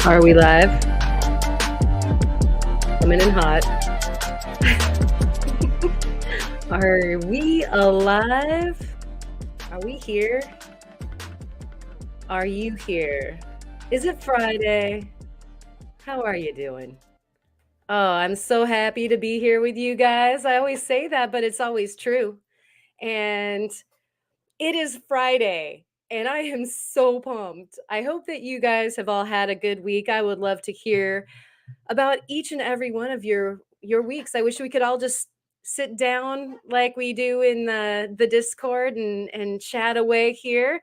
Are we live? Coming in hot. Are we alive? Are we here? Are you here? Is it Friday? How are you doing? Oh, I'm so happy to be here with you guys. I always say that, but it's always true. And it is Friday, and I am so pumped. I hope that you guys have all had a good week. I would love to hear about each and every one of your weeks. I wish we could all just sit down like we do in the Discord and chat away here.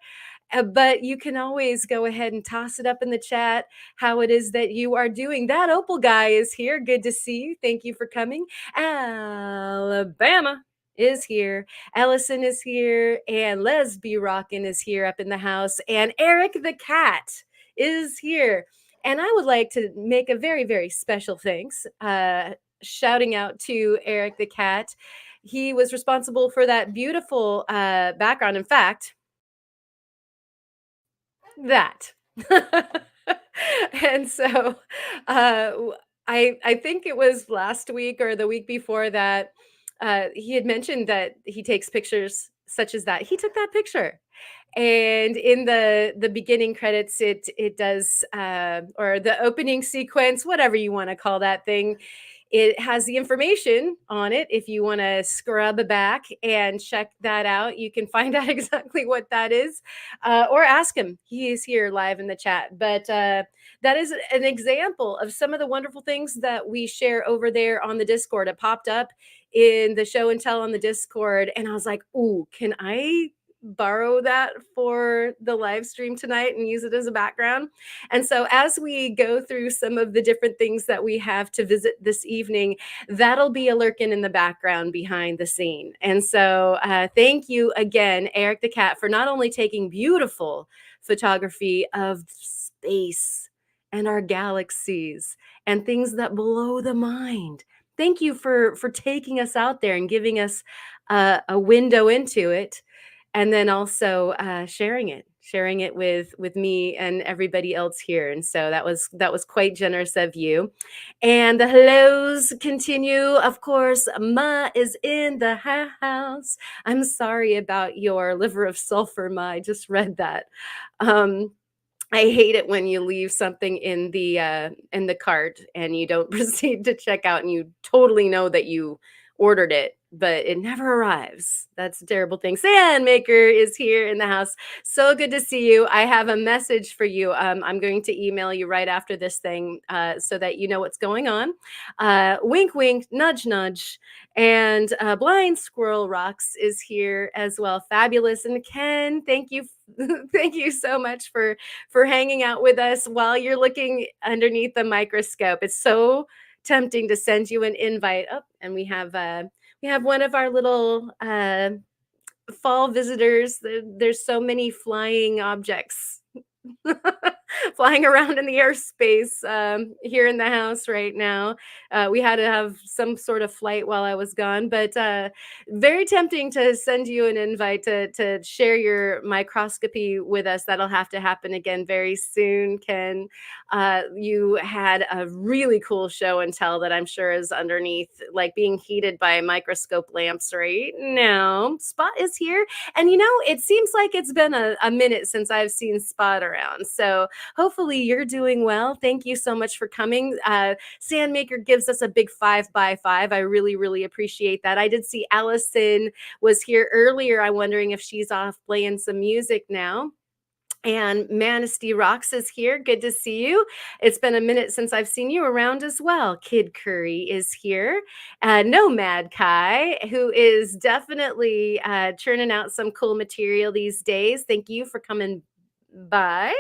But you can always go ahead and toss it up in the chat how it is that you are doing. That Opal guy is here. Good to see you. Thank you for coming. Alabama is here. Ellison is here. And Lesby Rockin is here up in the house. And Eric the cat is here. And I would like to make a very, very special thanks, shouting out to Eric the cat. He was responsible for that beautiful background. In fact, that. And so I think it was last week or the week before that he had mentioned that he takes pictures such as that. He took that picture. And in the beginning credits, it does or the opening sequence, whatever you want to call that thing, it has the information on it. If you want to scrub back and check that out, you can find out exactly what that is, or ask him. He is here live in the chat. But that is an example of some of the wonderful things that we share over there on the Discord. It popped up in the show and tell on the Discord, and I was like, "Ooh, can I borrow that for the live stream tonight and use it as a background?" And so, as we go through some of the different things that we have to visit this evening, that'll be a lurking in the background behind the scene. And so, thank you again, Eric the cat, for not only taking beautiful photography of space and our galaxies and things that blow the mind. Thank you for taking us out there and giving us a window into it, and then also sharing it with me and everybody else here. And so that was quite generous of you. And the hellos continue. Of course, Ma is in the house. I'm sorry about your liver of sulfur, Ma. I just read that. um I hate it when you leave something in the cart and you don't proceed to check out and you totally know that you ordered it, but it never arrives. That's a terrible thing. Sandmaker is here in the house. So good to see you. I have a message for you. I'm going to email you right after this thing so that you know what's going on. Wink, wink, nudge, nudge. And Blind Squirrel Rocks is here as well. Fabulous. And Ken, thank you. Thank you so much for hanging out with us while you're looking underneath the microscope. It's so tempting to send you an invite. Oh, and we have one of our little fall visitors. There's so many flying objects flying around in the airspace here in the house right now. We had to have some sort of flight while I was gone, but very tempting to send you an invite to share your microscopy with us. That'll have to happen again very soon, Ken. You had a really cool show and tell that I'm sure is underneath, like being heated by microscope lamps right now. Spot is here. And it seems like it's been a minute since I've seen Spot around. So hopefully you're doing well. Thank you so much for coming. Sandmaker gives us a big 5x5. I really, really appreciate that. I did see Allison was here earlier. I'm wondering if she's off playing some music now. And Manistee Rocks is here. Good to see you. It's been a minute since I've seen you around as well. Kid Curry is here. Nomad Kai, who is definitely churning out some cool material these days. Thank you for coming by.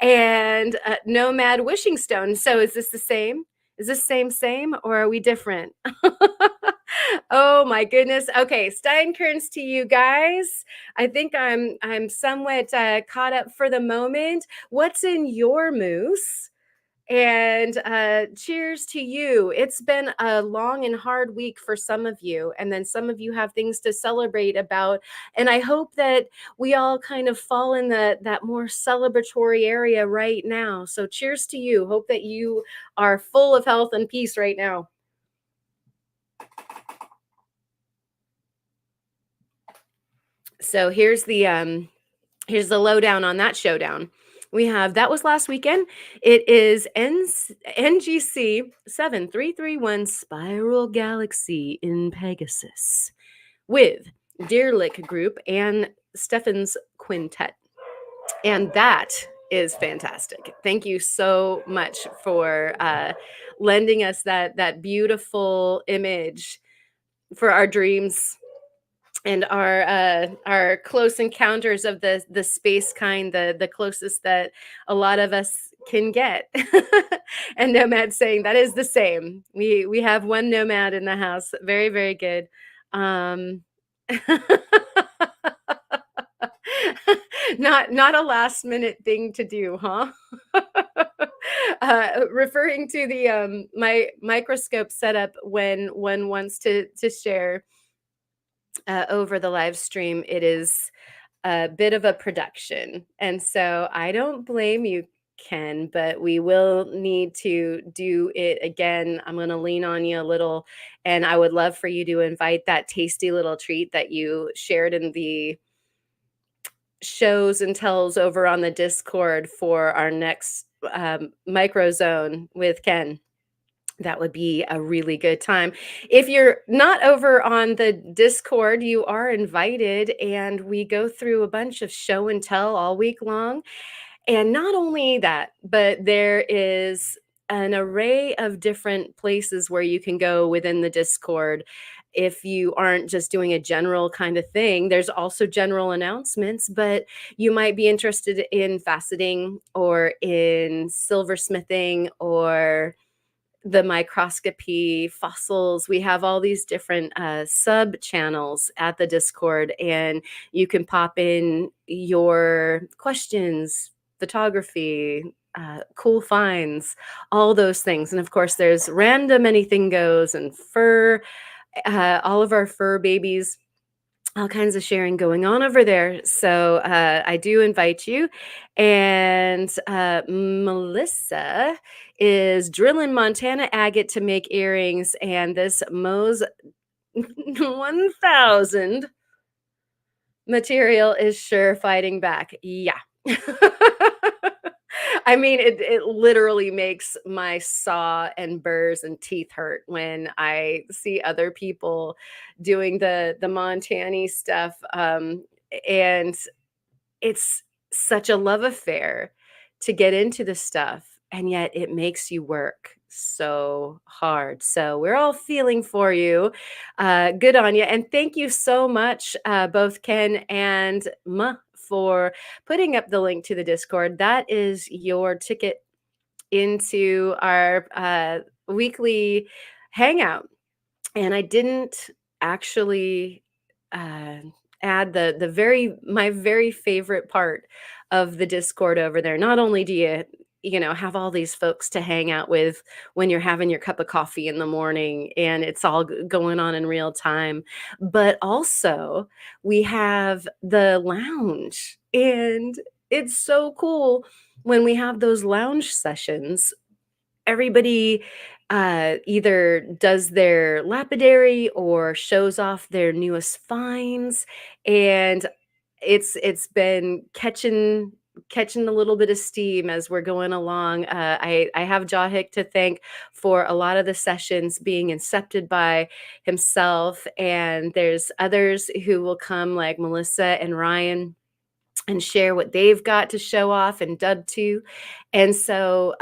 And Nomad Wishing Stone. So is this the same? Is this same, or are we different? Oh my goodness. Okay, Steinkerns to you guys. I think I'm somewhat caught up for the moment. What's in your moose? And cheers to you. It's been a long and hard week for some of you, and then some of you have things to celebrate about. And I hope that we all kind of fall in that more celebratory area right now. So cheers to you. Hope that you are full of health and peace right now. So here's the lowdown on that showdown. We have that was last weekend. It is NGC 7331 Spiral Galaxy in Pegasus with Deerlick Group and Stefan's Quintet. And that is fantastic. Thank you so much for lending us that beautiful image for our dreams and our close encounters of the space kind, the closest that a lot of us can get. And Nomad saying that is the same. We have one Nomad in the house. Very, very good. um not a last minute thing to do, huh? Referring to the my microscope setup when one wants to share over the live stream, it is a bit of a production. And so I don't blame you, Ken, but we will need to do it again. I'm going to lean on you a little, and I would love for you to invite that tasty little treat that you shared in the shows and tells over on the Discord for our next micro zone with Ken. That would be a really good time. If you're not over on the Discord, you are invited, and we go through a bunch of show and tell all week long. And not only that, but there is an array of different places where you can go within the Discord. If you aren't just doing a general kind of thing, there's also general announcements, but you might be interested in faceting or in silversmithing or the microscopy, fossils. We have all these different sub channels at the Discord, and you can pop in your questions, photography, cool finds, all those things. And of course, there's random anything goes and fur, all of our fur babies, all kinds of sharing going on over there. So I do invite you. And Melissa is drilling Montana agate to make earrings, and this Mo's 1000 material is sure fighting back. Yeah. I mean, it literally makes my saw and burrs and teeth hurt when I see other people doing the Montani stuff. And it's such a love affair to get into the stuff, and yet it makes you work so hard. So we're all feeling for you. Good on you. And thank you so much, both Ken and Ma, for putting up the link to the Discord. That is your ticket into our weekly hangout. And I didn't actually uh, add the very my very favorite part of the Discord over there. Not only do you have all these folks to hang out with when you're having your cup of coffee in the morning and it's all going on in real time, but also we have the lounge, and it's so cool when we have those lounge sessions. Everybody either does their lapidary or shows off their newest finds, and it's been catching a little bit of steam as we're going along. I have Jahik to thank for a lot of the sessions being incepted by himself, and there's others who will come like Melissa and Ryan and share what they've got to show off and dub to. And so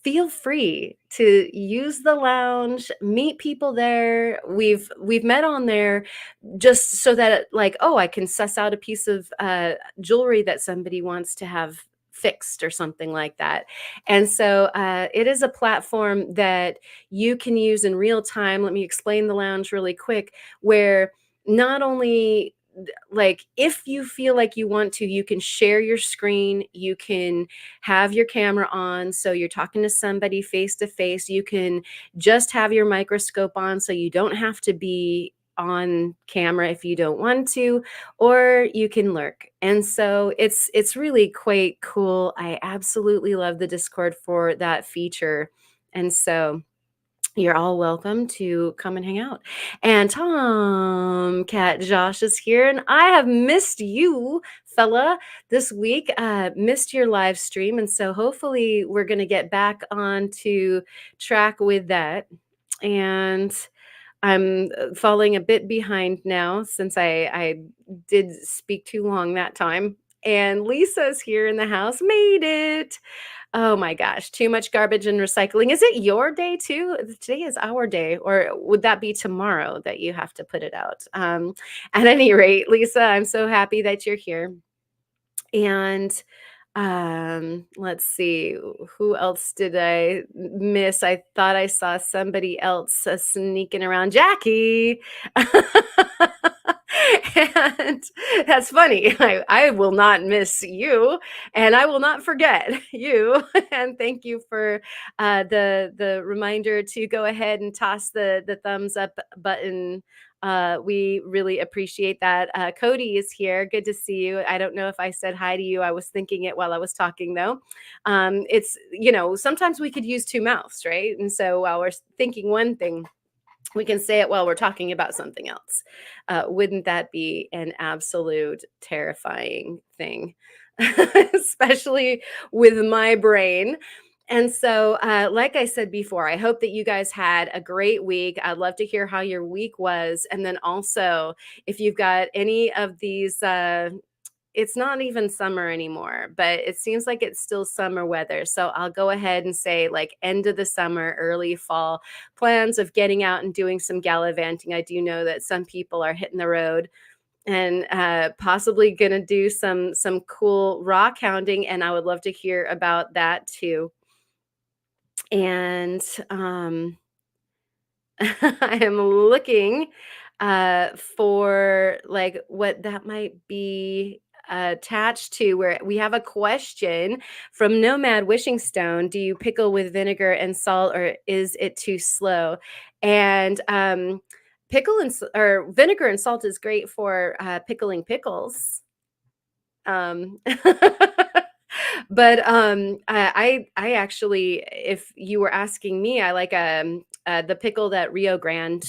feel free to use the lounge, meet people there. We've met on there just so that, like, oh, I can suss out a piece of jewelry that somebody wants to have fixed or something like that. And so it is a platform that you can use in real time. Let me explain the lounge really quick, where not only like if you feel like you want to, you can share your screen, you can have your camera on so you're talking to somebody face to face. You can just have your microscope on so you don't have to be on camera if you don't want to, or you can lurk. And so it's really quite cool. I absolutely love the Discord for that feature. And so you're all welcome to come and hang out. And Tom, Cat Josh is here, and I have missed you, fella, this week. Missed your live stream, and so hopefully we're going to get back on to track with that. And I'm falling a bit behind now since I did speak too long that time. And Lisa's here in the house, made it. Oh my gosh, too much garbage and recycling. Is it your day too? Today is our day, or would that be tomorrow that you have to put it out? At any rate, Lisa, I'm so happy that you're here. And let's see, who else did I miss? I thought I saw somebody else sneaking around. Jackie. And that's funny. I will not miss you, and I will not forget you. And thank you for the reminder to go ahead and toss the thumbs up button. We really appreciate that. Cody is here. Good to see you. I don't know if I said hi to you. I was thinking it while I was talking, though. It's, sometimes we could use two mouths, right? And so while we're thinking one thing, we can say it while we're talking about something else. Wouldn't that be an absolute terrifying thing? Especially with my brain. And so, like I said before, I hope that you guys had a great week. I'd love to hear how your week was. And then also, if you've got any of these, it's not even summer anymore, but it seems like it's still summer weather. So I'll go ahead and say, like, end of the summer, early fall plans of getting out and doing some gallivanting. I do know that some people are hitting the road and possibly going to do some cool rock hounding. And I would love to hear about that too. And I am looking for like what that might be attached to, where we have a question from Nomad Wishing Stone. Do you pickle with vinegar and salt, or is it too slow? And pickle or vinegar and salt is great for pickling pickles. Um, but I actually, if you were asking me, I like the pickle that Rio Grande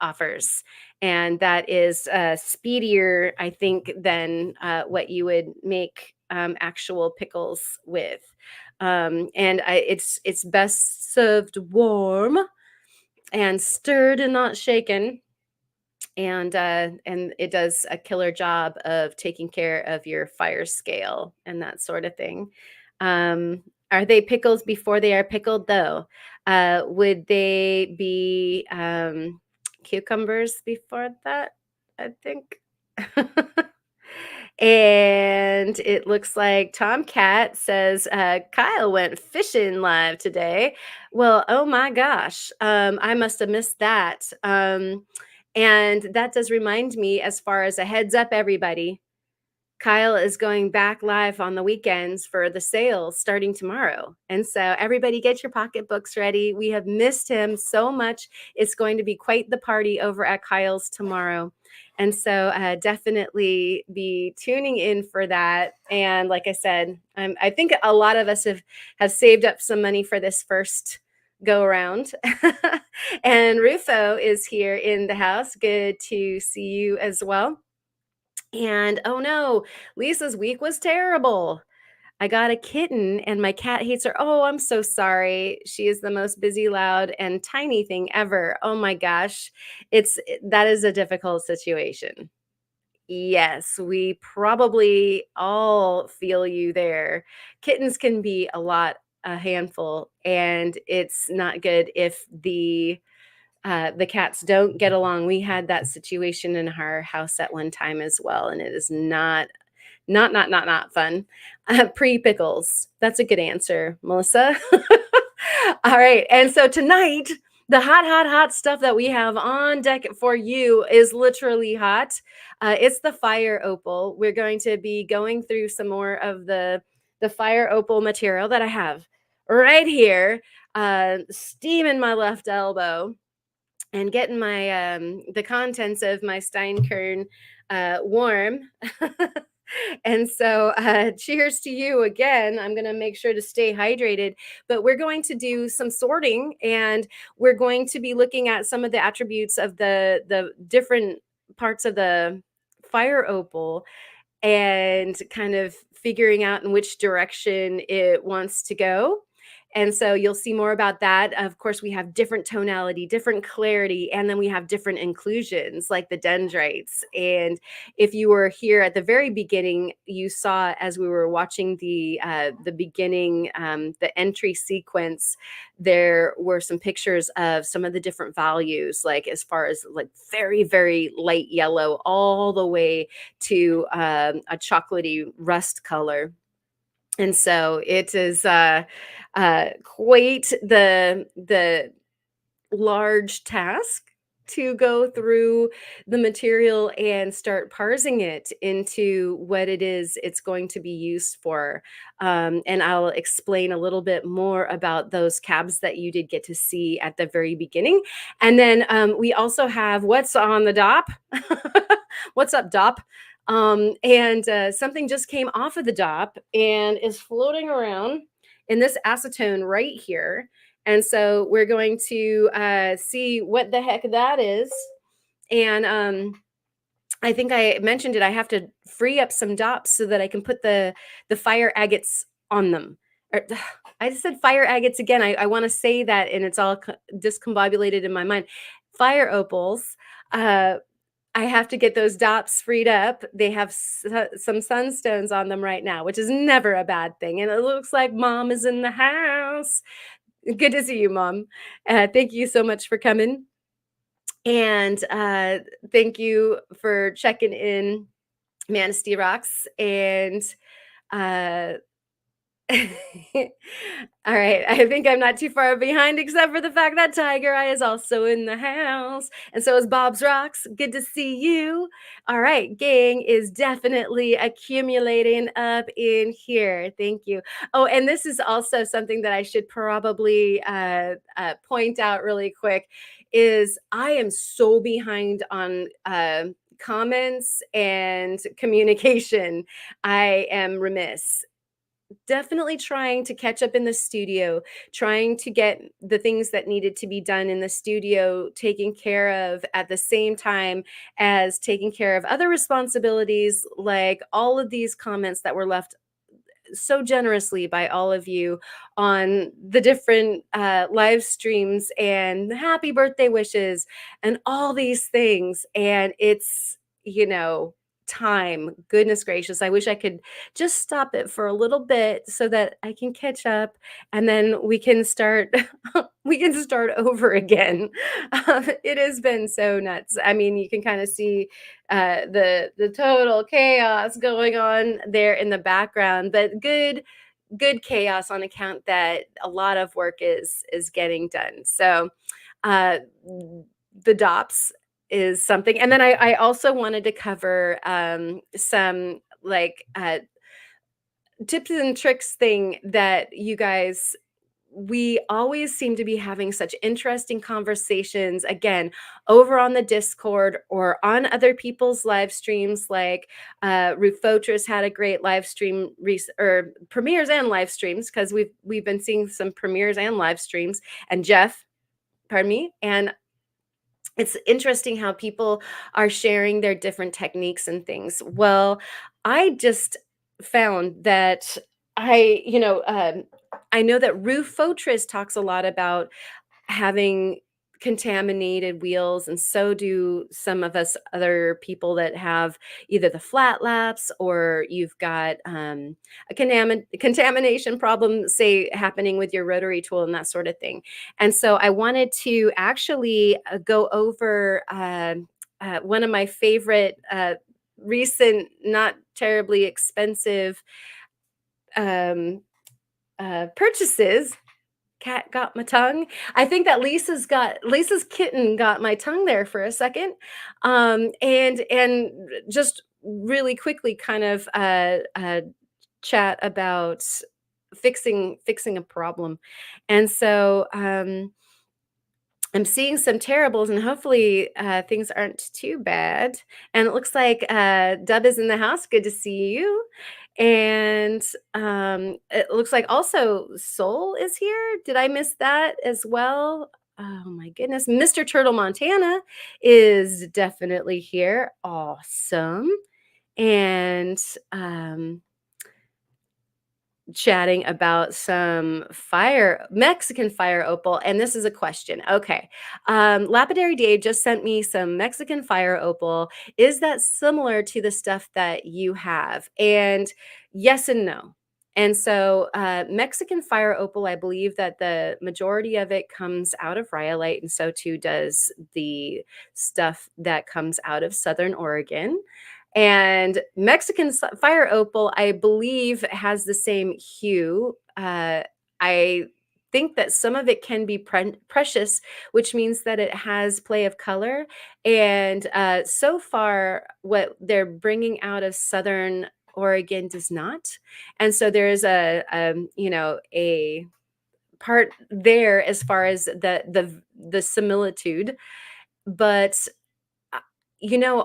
offers, and that is speedier, I think, than what you would make actual pickles with. And it's best served warm and stirred and not shaken. And it does a killer job of taking care of your fire scale and that sort of thing. Are they pickles before they are pickled, though? Would they be cucumbers before that? I think. And it looks like Tomcat says Kyle went fishing live today. Well, oh my gosh, I must have missed that. And that does remind me, as far as a heads up, everybody, Kyle is going back live on the weekends for the sales starting tomorrow. And so everybody get your pocketbooks ready. We have missed him so much. It's going to be quite the party over at Kyle's tomorrow. And so definitely be tuning in for that. And like I said, I think a lot of us have saved up some money for this first go around. And Rufo is here in the house. Good to see you as well. And oh no, Lisa's week was terrible. I got a kitten and my cat hates her. Oh, I'm so sorry. She is the most busy, loud, and tiny thing ever. Oh my gosh. That is a difficult situation. Yes, we probably all feel you there. Kittens can be a handful, and it's not good if the cats don't get along. We had that situation in our house at one time as well, and it is not fun. Pre-pickles. That's a good answer, Melissa. All right. And so tonight The hot, hot, hot stuff that we have on deck for you is literally hot. It's the fire opal. We're going to be going through some more of the fire opal material that I have right here, steaming my left elbow and getting my the contents of my Steinkern warm. And so, cheers to you again. I'm going to make sure to stay hydrated, but we're going to do some sorting, and we're going to be looking at some of the attributes of the different parts of the fire opal and kind of figuring out in which direction it wants to go. And so you'll see more about that. Of course, we have different tonality, different clarity, and then we have different inclusions like the dendrites. And if you were here at the very beginning, you saw as we were watching the beginning, the entry sequence, there were some pictures of some of the different values, like as far as like very, very light yellow all the way to a chocolatey rust color. And so it is quite the large task to go through the material and start parsing it into what it is it's going to be used for. And I'll explain a little bit more about those cabs that you did get to see at the very beginning. And then we also have what's on the DOP. What's up, DOP? And something just came off of the DOP and is floating around in this acetone right here. And so we're going to see what the heck that is. And I think I mentioned it. I have to free up some DOPs so that I can put the fire agates on them. I just said fire agates again. I want to say that, and it's all discombobulated in my mind. Fire opals. I have to get those DOPs freed up. They have some sunstones on them right now, which is never a bad thing. And it looks like mom is in the house. Good to see you, mom. Thank you so much for coming. And thank you for checking in, Manistee Rocks. And uh, all right. I think I'm not too far behind, except for the fact that Tiger Eye is also in the house. And so is Bob's Rocks. Good to see you. All right. Gang is definitely accumulating up in here. Thank you. Oh, and this is also something that I should probably point out really quick is I am so behind on comments and communication. I am remiss. Definitely trying to catch up in the studio, trying to get the things that needed to be done in the studio taken care of at the same time as taking care of other responsibilities, like all of these comments that were left so generously by all of you on the different live streams and happy birthday wishes and all these things. And it's, time. Goodness gracious. I wish I could just stop it for a little bit so that I can catch up and then we can start we can start over again. It has been so nuts. I mean, you can kind of see the total chaos going on there in the background, but good chaos on account that a lot of work is getting done. So uh the DOPS is something, and then I also wanted to cover some like tips and tricks thing that you guys, we always seem to be having such interesting conversations again over on the Discord or on other people's live streams. Like Ruth Fotris had a great live stream or premieres and live streams, because we've been seeing some premieres and live streams, and Jeff, pardon me, and it's interesting how people are sharing their different techniques and things. Well, I just found that I know that Ruth Fotris talks a lot about having contaminated wheels, and so do some of us other people that have either the flat laps or you've got a contamination problem, say, happening with your rotary tool and that sort of thing. And so I wanted to actually go over one of my favorite recent, not terribly expensive purchases. cat got my tongue. I think that Lisa's kitten got my tongue there for a second. And just really quickly kind of chat about fixing a problem. And so I'm seeing some terribles, and hopefully things aren't too bad. And it looks like Dub is in the house. Good to see you. And it looks like also Soul is here. Did I miss that as well? Oh my goodness. Mr. Turtle Montana is definitely here. Awesome. And chatting about some Mexican fire opal, and this is a question. Okay. Lapidary Dave just sent me some Mexican fire opal. Is that similar to the stuff that you have? And yes and no. And so, Mexican fire opal, I believe that the majority of it comes out of rhyolite, and so too does the stuff that comes out of Southern Oregon. And Mexican fire opal, I believe, has the same hue. I think that some of it can be precious, which means that it has play of color. And so far, what they're bringing out of Southern Oregon does not. And so there's a part there as far as the similitude. But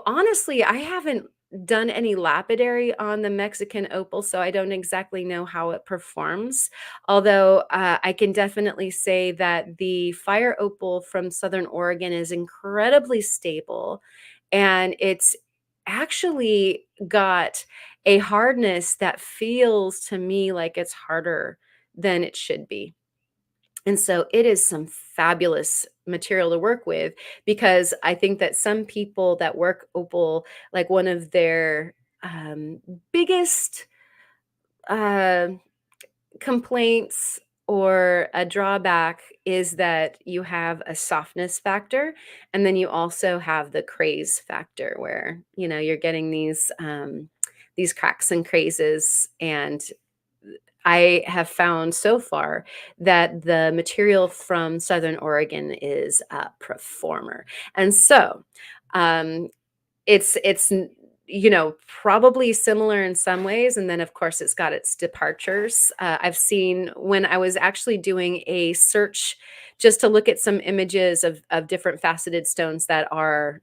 honestly, I haven't done any lapidary on the Mexican opal, so I don't exactly know how it performs. Although I can definitely say that the fire opal from Southern Oregon is incredibly stable, and it's actually got a hardness that feels to me like it's harder than it should be. And so it is some fabulous material to work with, because I think that some people that work opal, like one of their biggest uh, complaints or a drawback is that you have a softness factor, and then you also have the craze factor where you're getting these cracks and crazes. And I have found so far that the material from Southern Oregon is a performer. And so, um, it's probably similar in some ways, and then of course it's got its departures. I've seen, when I was actually doing a search just to look at some images of different faceted stones that are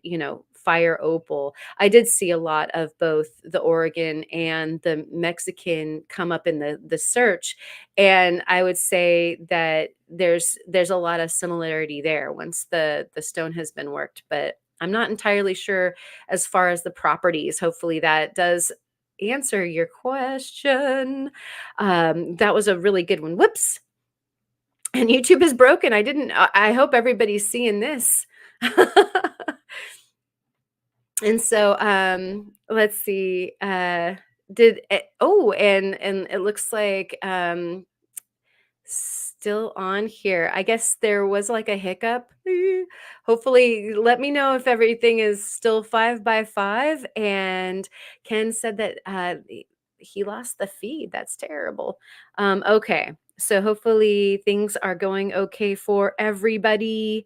fire opal, I did see a lot of both the Oregon and the Mexican come up in the search. And I would say that there's a lot of similarity there once the stone has been worked. But I'm not entirely sure as far as the properties. Hopefully that does answer your question. That was a really good one. Whoops. And YouTube is broken. I hope everybody's seeing this. And so let's see. And it looks like still on here. I guess there was like a hiccup. Hopefully, let me know if everything is still 5 by 5. And Ken said that he lost the feed. That's terrible. Okay, so hopefully things are going okay for everybody.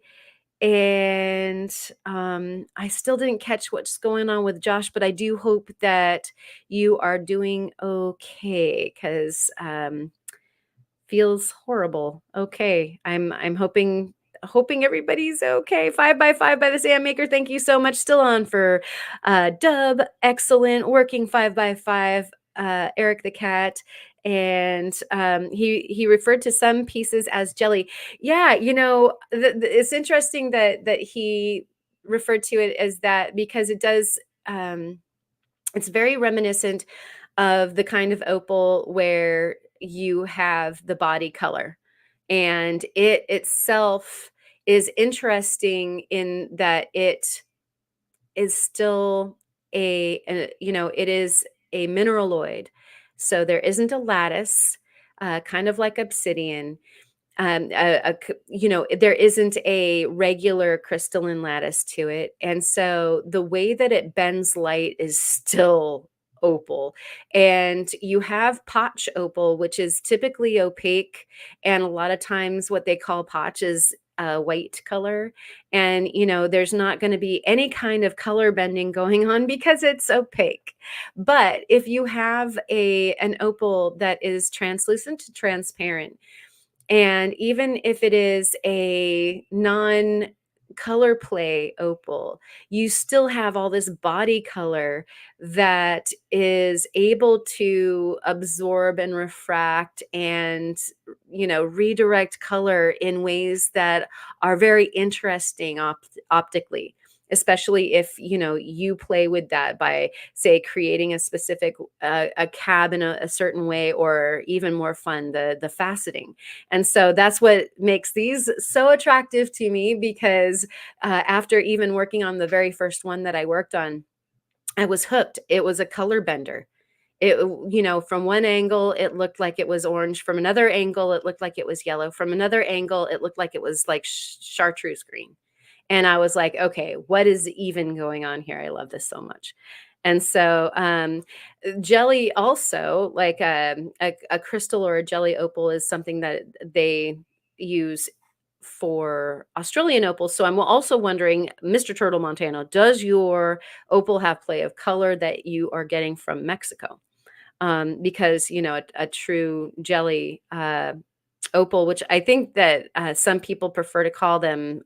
And I still didn't catch what's going on with Josh, but I do hope that you are doing okay, because feels horrible. Okay. I'm hoping everybody's okay. 5 by 5 by the Sandmaker. Thank you so much. Still on for Dub. Excellent. Working 5 by 5. Eric the cat. And he referred to some pieces as jelly. Yeah, it's interesting that he referred to it as that, because it does it's very reminiscent of the kind of opal where you have the body color. And it itself is interesting in that it is still it is a mineraloid. So there isn't a lattice, kind of like obsidian. There isn't a regular crystalline lattice to it. And so the way that it bends light is still opal. And you have potch opal, which is typically opaque. And a lot of times, what they call potch is a white color. And, there's not going to be any kind of color bending going on because it's opaque. But if you have an opal that is translucent to transparent, and even if it is a non color play opal, you still have all this body color that is able to absorb and refract and, redirect color in ways that are very interesting optically. Especially if you play with that by, say, creating a specific a cab in a certain way, or even more fun, the faceting. And so that's what makes these so attractive to me, because after even working on the very first one that I worked on, I was hooked. It was a color bender. From one angle, it looked like it was orange. From another angle, it looked like it was yellow. From another angle, it looked like it was like chartreuse green. And I was like, okay, what is even going on here? I love this so much. And so, jelly also, like a crystal or a jelly opal, is something that they use for Australian opals. So I'm also wondering, Mr. Turtle Montano, does your opal have play of color that you are getting from Mexico? Because a true jelly opal, which I think that some people prefer to call them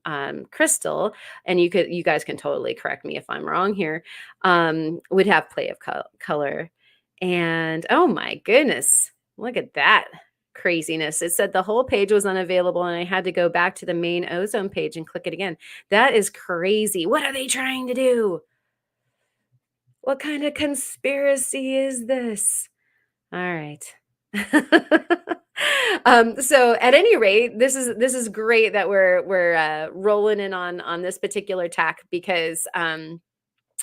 crystal, and you guys can totally correct me if I'm wrong here, would have play of color. And oh my goodness, look at that craziness. It said the whole page was unavailable, and I had to go back to the main ozone page and click it again. That is crazy. What are they trying to do? What kind of conspiracy is this? All right. So at any rate, this is great that we're rolling in on this particular tack, because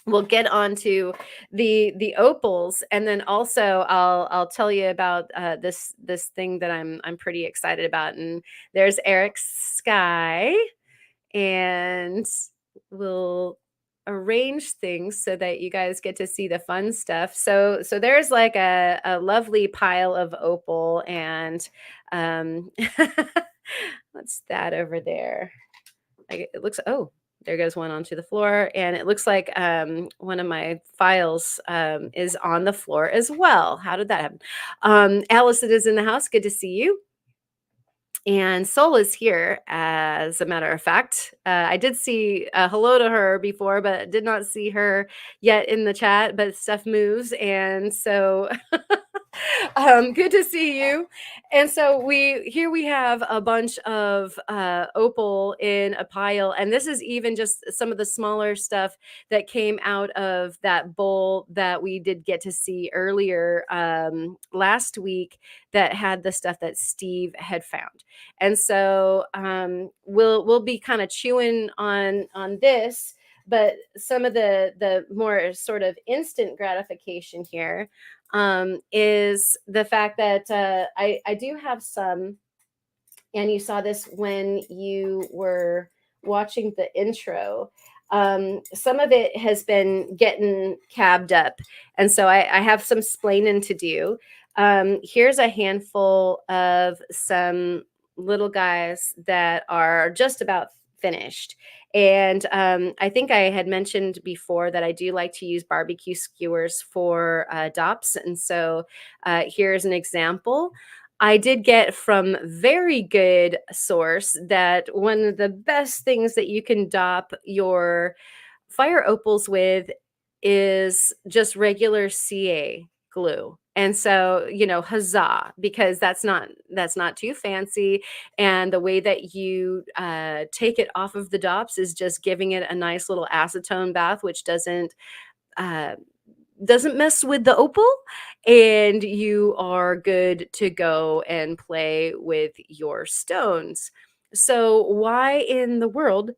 we'll get on to the opals, and then also I'll tell you about this thing that I'm pretty excited about. And there's Eric's sky, and we'll arrange things so that you guys get to see the fun stuff. So there's like a lovely pile of opal, and um what's that over there? It looks, oh, there goes one onto the floor, and it looks like one of my files is on the floor as well. How did that happen? Alice, it is in the house. Good to see you. And Sol is here, as a matter of fact. I did see hello to her before, but did not see her yet in the chat. But stuff moves, and so good to see you. And so we have a bunch of opal in a pile, and this is even just some of the smaller stuff that came out of that bowl that we did get to see earlier last week, that had the stuff that Steve had found. And so we'll be kind of chewing on this, but some of the more sort of instant gratification here is the fact that I do have some, and you saw this when you were watching the intro. Some of it has been getting cabbed up, and so I have some splaining to do. Here's a handful of some little guys that are just about finished. And I think I had mentioned before that I do like to use barbecue skewers for DOPs. And so here's an example. I did get from very good source that one of the best things that you can dop your fire opals with is just regular CA glue. And so, huzzah, because that's not too fancy. And the way that you take it off of the DOPs is just giving it a nice little acetone bath, which uh, doesn't mess with the opal, and you are good to go and play with your stones. So why in the world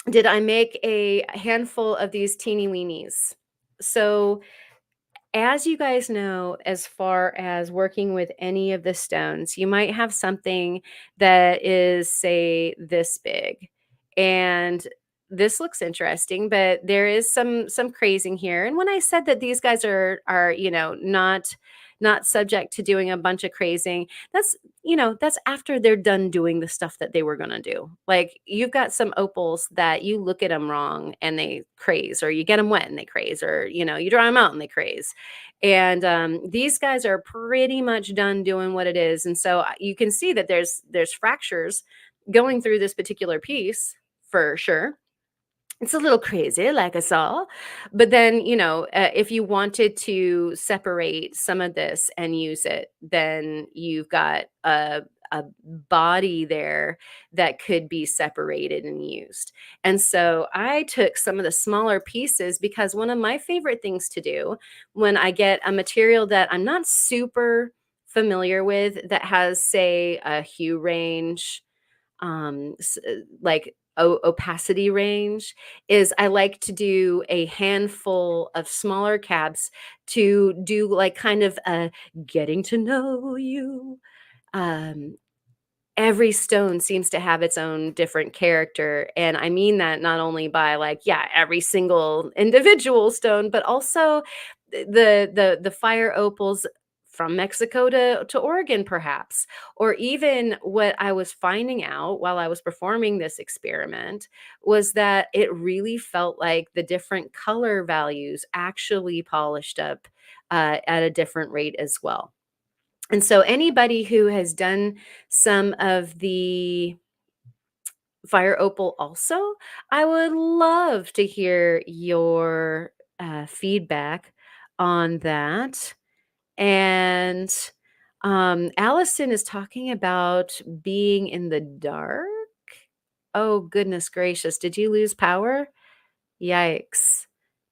did I make a handful of these teeny weenies? So as you guys know, as far as working with any of the stones, you might have something that is, say, this big. And this looks interesting, but there is some crazing here. And when I said that these guys are, not subject to doing a bunch of crazing, that's, that's after they're done doing the stuff that they were going to do. Like you've got some opals that you look at them wrong and they craze, or you get them wet and they craze, or you dry them out and they craze. And these guys are pretty much done doing what it is. And so you can see that there's fractures going through this particular piece for sure. It's a little crazy, like I saw. But then, if you wanted to separate some of this and use it, then you've got a body there that could be separated and used. And so I took some of the smaller pieces, because one of my favorite things to do when I get a material that I'm not super familiar with, that has, say, a hue range, like opacity range, is I like to do a handful of smaller cabs to do like kind of a getting to know you. um every stone seems to have its own different character, and I mean that not only by, like, yeah, every single individual stone, but also the fire opals from Mexico to Oregon, perhaps. Or even what I was finding out while I was performing this experiment was that it really felt like the different color values actually polished up at a different rate as well. And so anybody who has done some of the fire opal also, I would love to hear your feedback on that. And Allison is talking about being in the dark. Oh, goodness gracious. Did you lose power? Yikes.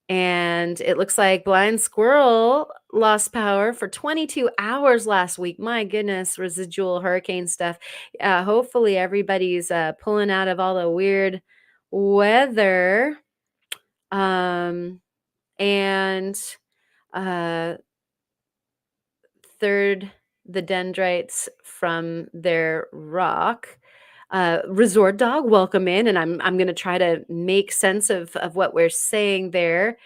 And it looks like Blind Squirrel lost power for 22 hours last week. My goodness, residual hurricane stuff. Hopefully, everybody's pulling out of all the weird weather. Um, and uh, third, the dendrites from their rock. Resort Dog, welcome in, and I'm going to try to make sense of what we're saying there.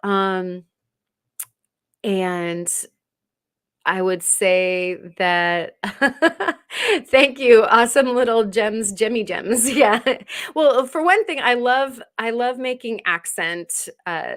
Um, And I would say that thank you. Awesome little gems, Jemmy gems. Yeah. Well, for one thing, I love making accent uh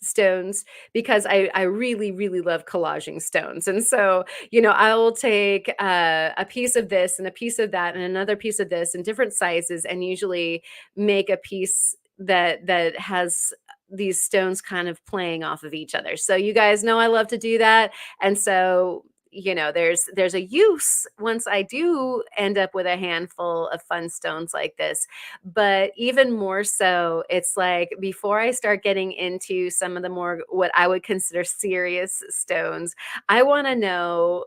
stones, because I really, really love collaging stones. And so, I will take a piece of this and a piece of that and another piece of this in different sizes, and usually make a piece that has these stones kind of playing off of each other. So you guys know I love to do that. And so, there's a use once I do end up with a handful of fun stones like this. But even more so, it's like before I start getting into some of the more what I would consider serious stones, I want to know,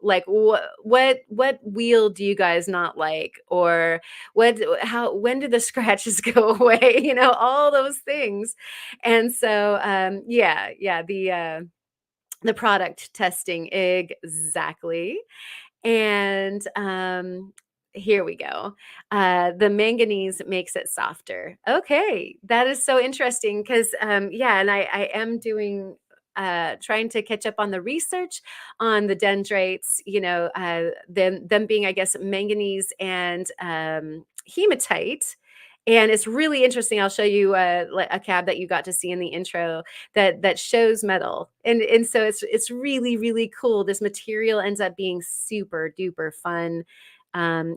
like what wheel do you guys not like, or how when do the scratches go away, all those things. And so yeah, the product testing, exactly. And here we go. The manganese makes it softer. Okay, that is so interesting, because yeah, and I am doing trying to catch up on the research on the dendrites. Them being, I guess, manganese and hematite. And it's really interesting. I'll show you a cab that you got to see in the intro that shows metal, and so it's really, really cool. This material ends up being super duper fun,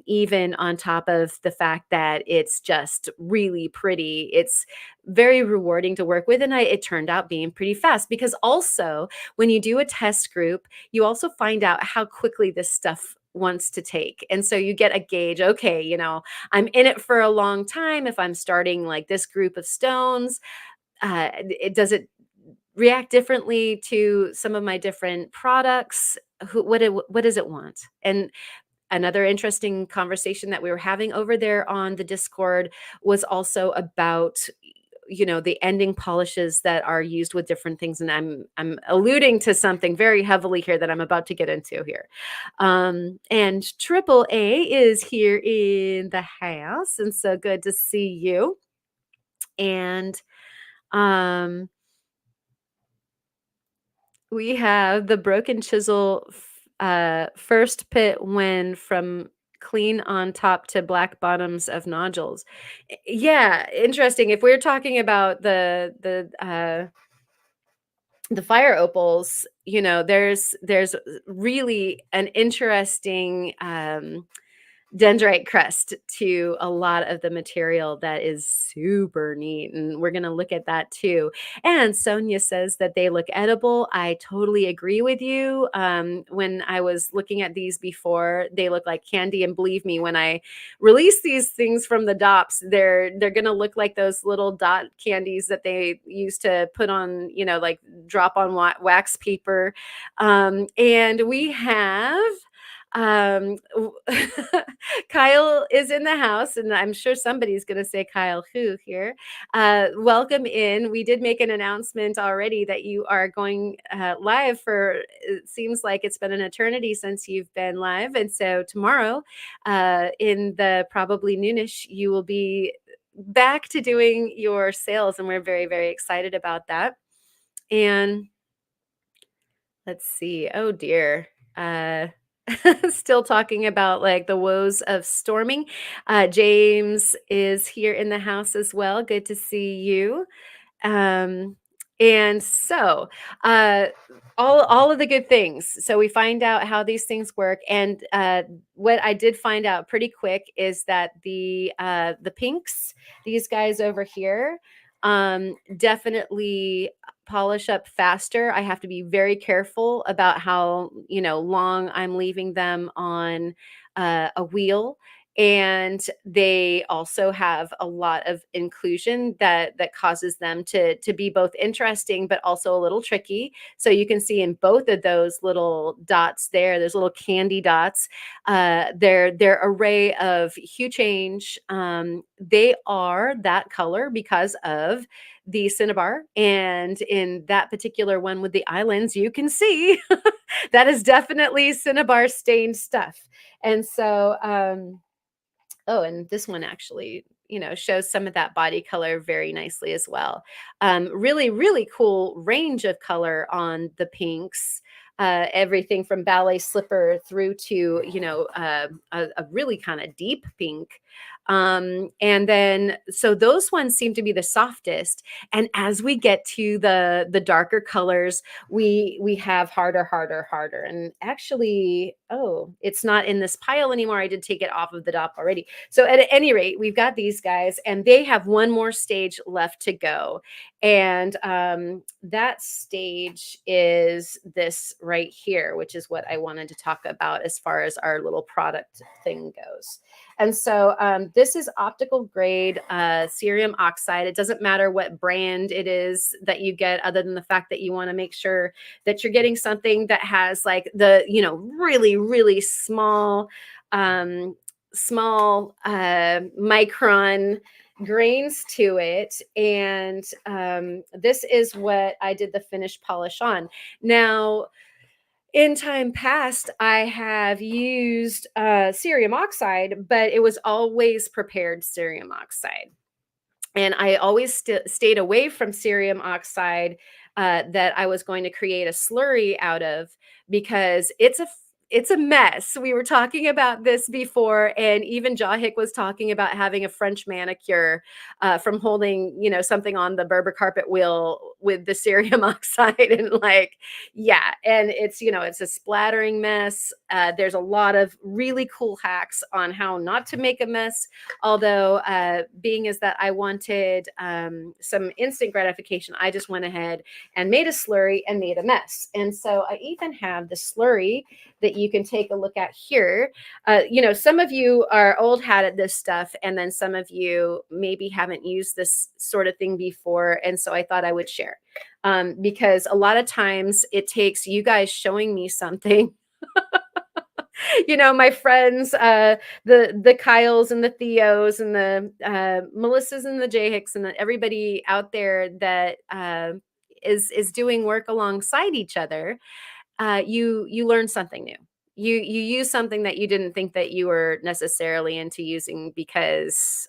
even on top of the fact that it's just really pretty. It's very rewarding to work with, and it turned out being pretty fast, because also when you do a test group, you also find out how quickly this stuff wants to take. And so you get a gauge. Okay, I'm in it for a long time. If I'm starting like this group of stones, it does it react differently to some of my different products. What does it want? And another interesting conversation that we were having over there on the Discord was also about the ending polishes that are used with different things. And I'm alluding to something very heavily here that I'm about to get into here. And Triple A is here in the house, and so good to see you. And um, we have the broken chisel first pit win from clean on top to black bottoms of nodules. Yeah, interesting. If we're talking about the fire opals, there's really an interesting dendrite crust to a lot of the material that is super neat. And we're going to look at that too. And Sonia says that they look edible. I totally agree with you. When I was looking at these before, they look like candy. And believe me, when I release these things from the DOPS, they're going to look like those little dot candies that they used to put on, like drop on wax paper. And we have um Kyle is in the house, and I'm sure somebody's going to say Kyle who here. Welcome in. We did make an announcement already that you are going live for, it seems like it's been an eternity since you've been live. And so tomorrow, in the probably noonish, you will be back to doing your sales. And we're very, very excited about that. And let's see. Oh dear. Still talking about like the woes of storming. James is here in the house as well. Good to see you. Um, and so all of the good things. So we find out how these things work. And what I did find out pretty quick is that the pinks, these guys over here, definitely polish up faster. I have to be very careful about how long I'm leaving them on a wheel. And they also have a lot of inclusion that causes them to be both interesting but also a little tricky. So you can see in both of those little dots there, there's little candy dots. Their array of hue change, they are that color because of the cinnabar. And in that particular one with the islands, you can see that is definitely cinnabar stained stuff. And so oh, and this one actually, shows some of that body color very nicely as well. Really, really cool range of color on the pinks. Everything from ballet slipper through to, a really kind of deep pink. And then, so those ones seem to be the softest. And as we get to the darker colors, we have harder. And actually, oh, it's not in this pile anymore. I did take it off of the DOP already. So at any rate, we've got these guys, and they have one more stage left to go. And that stage is this right here, which is what I wanted to talk about as far as our little product thing goes. And so this is optical grade cerium oxide. It doesn't matter what brand it is that you get, other than the fact that you want to make sure that you're getting something that has like the, really, really small, micron grains to it. And this is what I did the finish polish on. Now, in time past, I have used cerium oxide, but it was always prepared cerium oxide. And I always stayed away from cerium oxide that I was going to create a slurry out of, because it's a mess. We were talking about this before, and even Jahik was talking about having a French manicure from holding, something on the Berber carpet wheel with the cerium oxide. And like, yeah, and it's a splattering mess. There's a lot of really cool hacks on how not to make a mess. Although, being as that I wanted some instant gratification, I just went ahead and made a slurry and made a mess. And so I even have the slurry that you can take a look at here. Some of you are old hat at this stuff, and then some of you maybe haven't used this sort of thing before. And so I thought I would share, because a lot of times it takes you guys showing me something My friends, the Kyles and the Theos and the Melissas and the J Hicks and everybody out there that is doing work alongside each other. You learn something new. You use something that you didn't think that you were necessarily into using because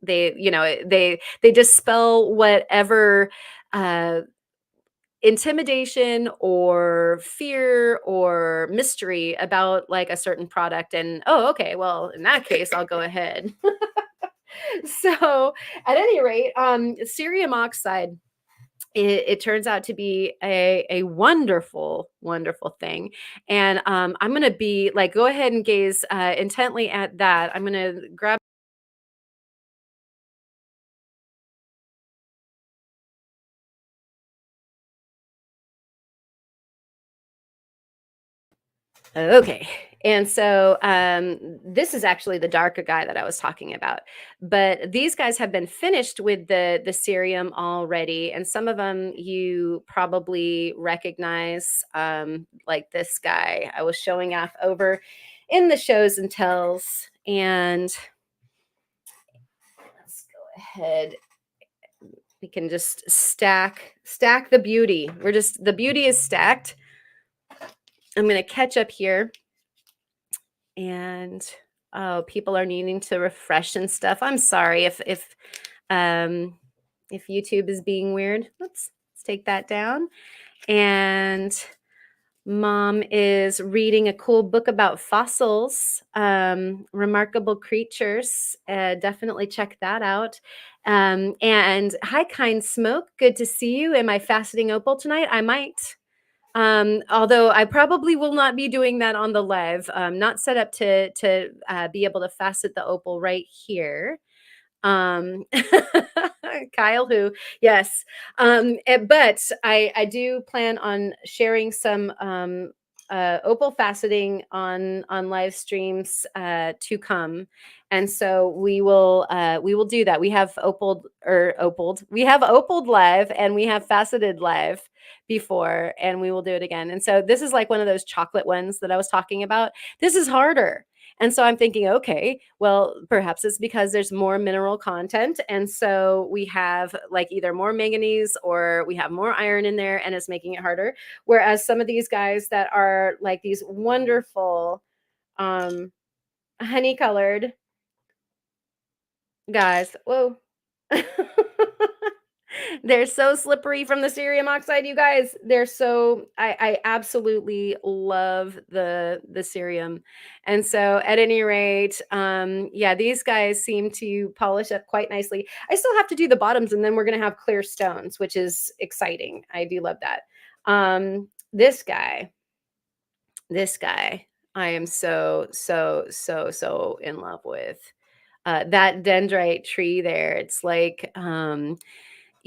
they dispel whatever uh, intimidation or fear or mystery about like a certain product. And oh, okay, well, in that case I'll go ahead. So at any rate, cerium oxide, it turns out to be a wonderful, wonderful thing. And I'm going to be like, go ahead and gaze intently at that. I'm going to grab. Okay. And so this is actually the darker guy that I was talking about. But these guys have been finished with the cerium already. And some of them you probably recognize, like this guy I was showing off over in the shows and tells. And let's go ahead. We can just stack the beauty. The beauty is stacked. I'm going to catch up here. And oh, people are needing to refresh and stuff. I'm sorry um if YouTube is being weird. Let's take that down. And mom is reading a cool book about fossils, remarkable creatures. Definitely check that out. And hi, kind smoke. Good to see you. Am I faceting opal tonight? I might. Although I probably will not be doing that on the live. Not set up to be able to facet the opal right here. Um, Kyle, who yes, but I do plan on sharing some opal faceting on live streams to come, and so we will do that. We have opaled, we have opaled live and we have faceted live before, and we will do it again. And so this is like one of those chocolate ones that I was talking about. This is harder. And so I'm thinking, okay, well, perhaps it's because there's more mineral content. And so we have like either more manganese or we have more iron in there and it's making it harder. Whereas some of these guys that are like these wonderful honey colored guys, whoa. They're so slippery from the cerium oxide, you guys. They're so I absolutely love the cerium. And so at any rate, yeah, these guys seem to polish up quite nicely. I still have to do the bottoms and then we're gonna have clear stones, which is exciting. I do love that. This guy, this guy, I am so in love with. That dendrite tree there. It's like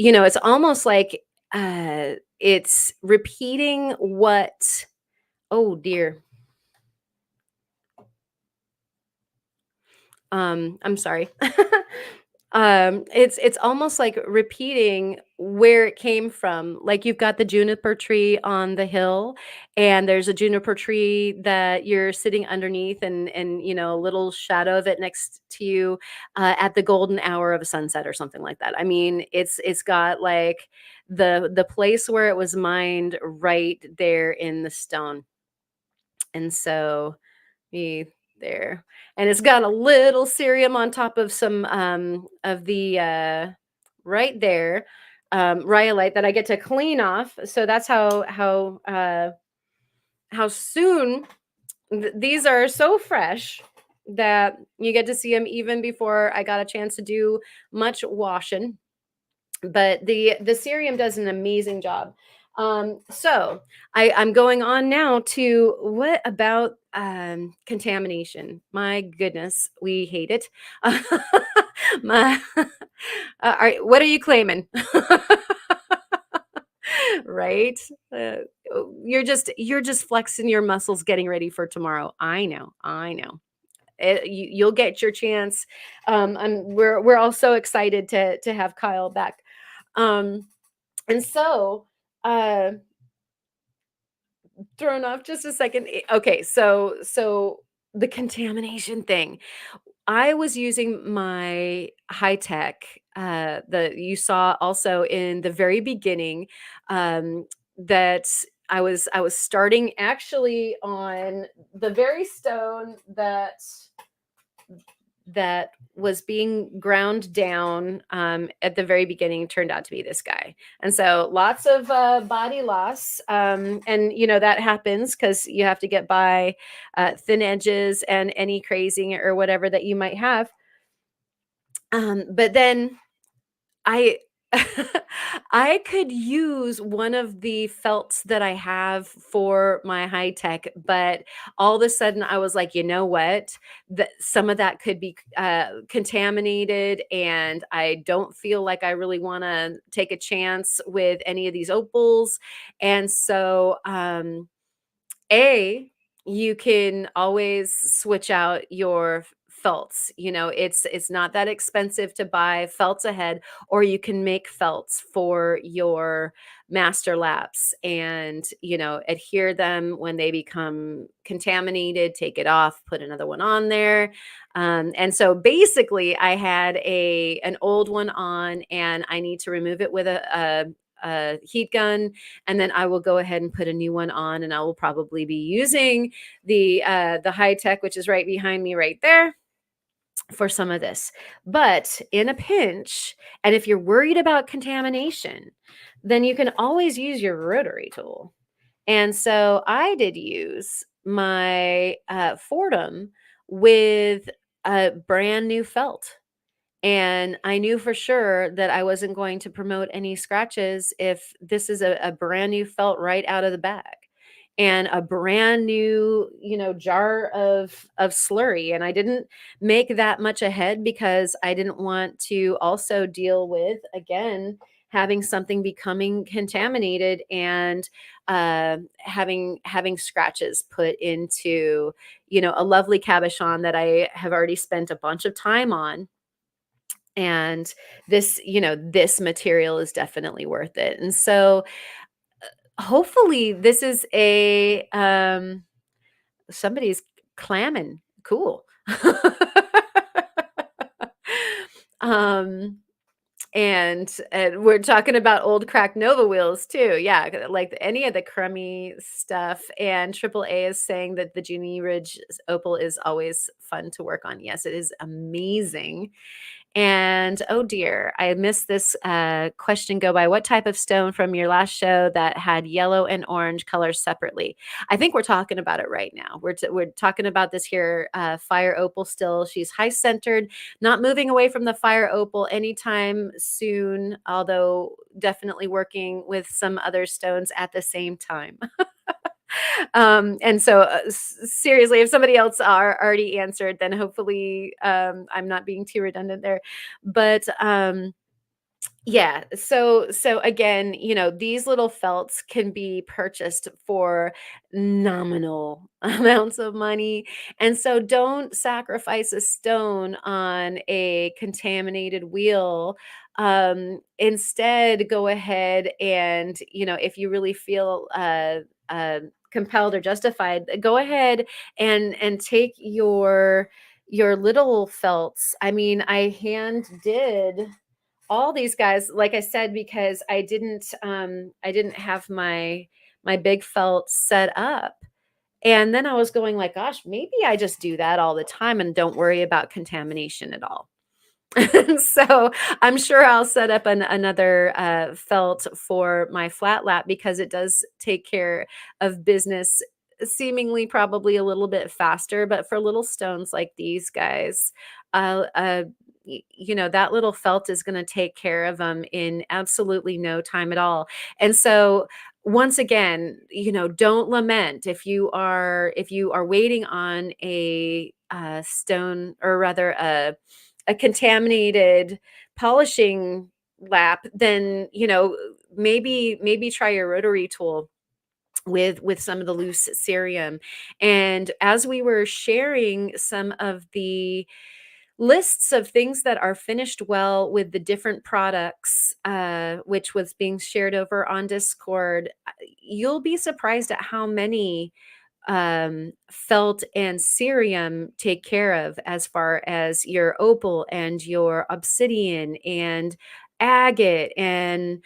it's almost like it's repeating what oh dear. I'm sorry. It's almost like repeating where it came from. Like you've got the juniper tree on the hill, and there's a juniper tree that you're sitting underneath, and a little shadow of it next to you at the golden hour of a sunset or something like that. I mean, it's got like the place where it was mined right there in the stone, and so me there. And it's got a little cerium on top of some of the right there rhyolite that I get to clean off. So that's how soon these are so fresh that you get to see them even before I got a chance to do much washing. But the cerium does an amazing job. So I'm going on now to what about contamination? My goodness, we hate it. My, what are you claiming? Right? You're just flexing your muscles, getting ready for tomorrow. I know, I know. You'll get your chance. We're all so excited to have Kyle back. Um, and so uh, thrown off just a second. Okay, so the contamination thing. I was using my high tech, the you saw also in the very beginning, that I was starting actually on the very stone that was being ground down, at the very beginning turned out to be this guy. And so lots of body loss. And, that happens because you have to get by thin edges and any crazing or whatever that you might have. But then I I could use one of the felts that I have for my high tech, but all of a sudden I was like, you know what? That some of that could be contaminated, and I don't feel like I really want to take a chance with any of these opals. And so, a, you can always switch out your felts. It's not that expensive to buy felts ahead, or you can make felts for your master laps and, adhere them when they become contaminated, take it off, put another one on there. And so basically I had an old one on, and I need to remove it with a heat gun, and then I will go ahead and put a new one on, and I will probably be using the high tech, which is right behind me right there, for some of this. But in a pinch, and if you're worried about contamination, then you can always use your rotary tool. And so I did use my Fordham with a brand new felt, and I knew for sure that I wasn't going to promote any scratches if this is a brand new felt right out of the bag, and a brand new, jar of slurry. And I didn't make that much ahead because I didn't want to also deal with, again, having something becoming contaminated and having scratches put into, a lovely cabochon that I have already spent a bunch of time on. And this material is definitely worth it. And so hopefully this is a somebody's clamming. Cool. um and we're talking about old cracked Nova wheels too. Yeah, like any of the crummy stuff. And Triple A is saying that the Junie Ridge opal is always fun to work on. Yes, it is amazing. And oh dear, I missed this question go by. What type of stone from your last show that had yellow and orange colors separately? I think we're talking about it right now. We're talking about this here fire opal still. She's high centered, not moving away from the fire opal anytime soon, although definitely working with some other stones at the same time. And so seriously, if somebody else are already answered, then hopefully I'm not being too redundant there. But yeah, so again, these little felts can be purchased for nominal amounts of money. And so don't sacrifice a stone on a contaminated wheel. Instead, go ahead and, if you really feel compelled or justified, go ahead and take your little felts. I mean, I hand did all these guys, like I said, because I didn't have my big felt set up. And then I was going like, gosh, maybe I just do that all the time and don't worry about contamination at all. So I'm sure I'll set up another felt for my flat lap, because it does take care of business seemingly probably a little bit faster. But for little stones like these guys, that little felt is going to take care of them in absolutely no time at all. And so once again, don't lament if you are waiting on a stone, or rather a contaminated polishing lap. Then maybe try your rotary tool with some of the loose cerium. And as we were sharing some of the lists of things that are finished well with the different products, which was being shared over on Discord. You'll be surprised at how many felt and cerium take care of, as far as your opal and your obsidian and agate and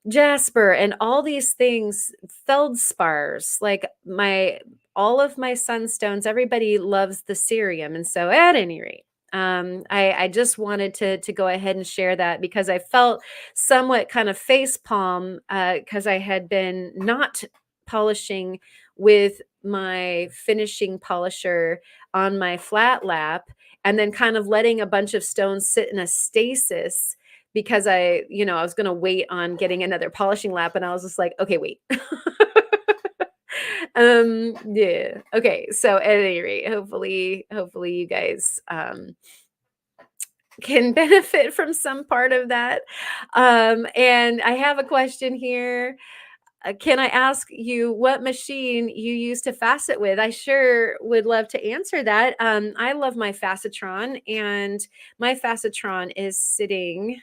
jasper and all these things, feldspars, like my all of my sunstones, everybody loves the cerium. And so at any rate, I just wanted to go ahead and share that because I felt somewhat kind of face palm because I had been not polishing with my finishing polisher on my flat lap, and then kind of letting a bunch of stones sit in a stasis because I was gonna wait on getting another polishing lap, and I was just like, "Okay, wait." Yeah. Okay, so at any rate, hopefully you guys, can benefit from some part of that. And I have a question here. Can I ask you what machine you use to facet with? I sure would love to answer that. I love my Facetron, and my Facetron is sitting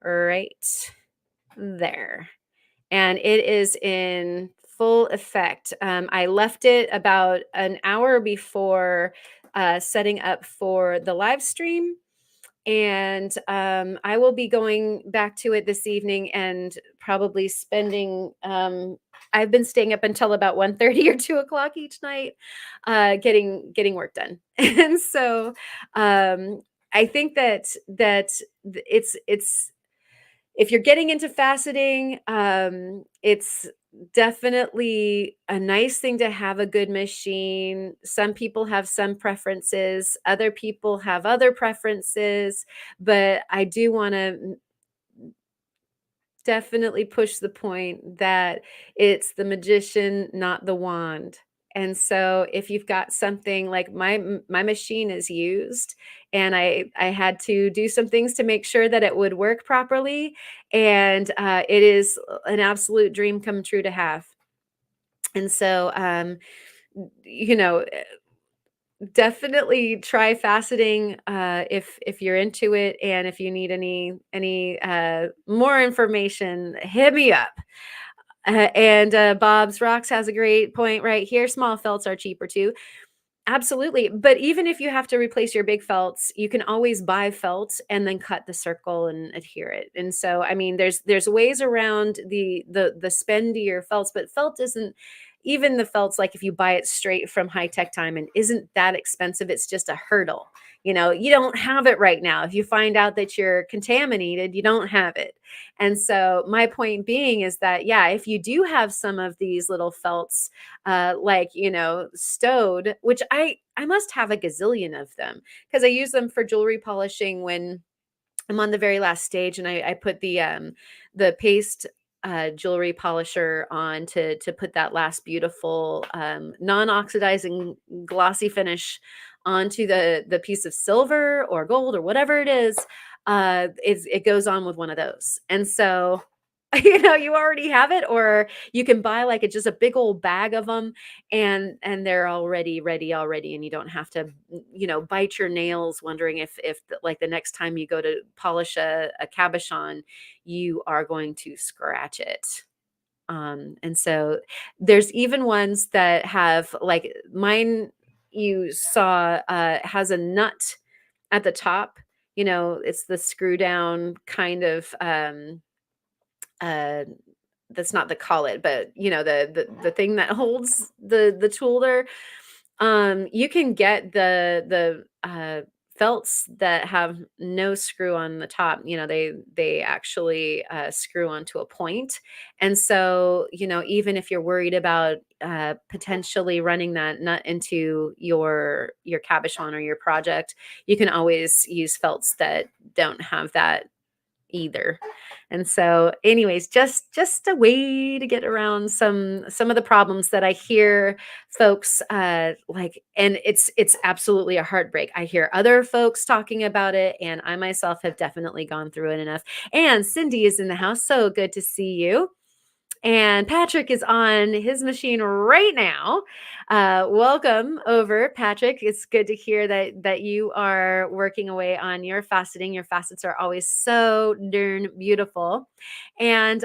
right there. And it is in full effect. I left it about an hour before setting up for the live stream. And I will be going back to it this evening and probably spending. I've been staying up until about 1:30 or 2 o'clock each night, getting work done. And so I think that it's if you're getting into faceting, it's definitely a nice thing to have a good machine. Some people have some preferences, other people have other preferences, but I do want to definitely push the point that it's the magician, not the wand. And so if you've got something like my machine is used, and I had to do some things to make sure that it would work properly, and it is an absolute dream come true to have. And so you know definitely try faceting if you're into it, and if you need any more information, hit me up. And Bob's Rocks has a great point right here. Small felts are cheaper too. Absolutely. But even if you have to replace your big felts, you can always buy felts and then cut the circle and adhere it. And so, I mean, there's ways around the spendier felts, but felt isn't even the felts, like if you buy it straight from high tech diamond, isn't that expensive. It's just a hurdle. You don't have it right now. If you find out that you're contaminated, you don't have it. And so my point being is that, yeah, if you do have some of these little felts, like stowed, which I must have a gazillion of them because I use them for jewelry polishing when I'm on the very last stage, and I put the paste jewelry polisher on to put that last beautiful non-oxidizing glossy finish onto the piece of silver or gold or whatever it is. It goes on with one of those, and so you already have it, or you can buy like just a big old bag of them, and they're already ready already, and you don't have to bite your nails wondering if like the next time you go to polish a cabochon, you are going to scratch it. And so there's even ones that have, like mine you saw has a nut at the top. It's the screw down kind of uh that's not the collet, but the thing that holds the tool there. You can get the felts that have no screw on the top. They actually screw onto a point. And so even if you're worried about potentially running that nut into your cabochon or your project, you can always use felts that don't have that either. And so anyways, just a way to get around some of the problems that I hear folks like, and it's absolutely a heartbreak. I hear other folks talking about it, and I myself have definitely gone through it enough. And Cindy is in the house, so good to see you. And Patrick is on his machine right now. Welcome over, Patrick. It's good to hear that you are working away on your faceting. Your facets are always so darn beautiful. And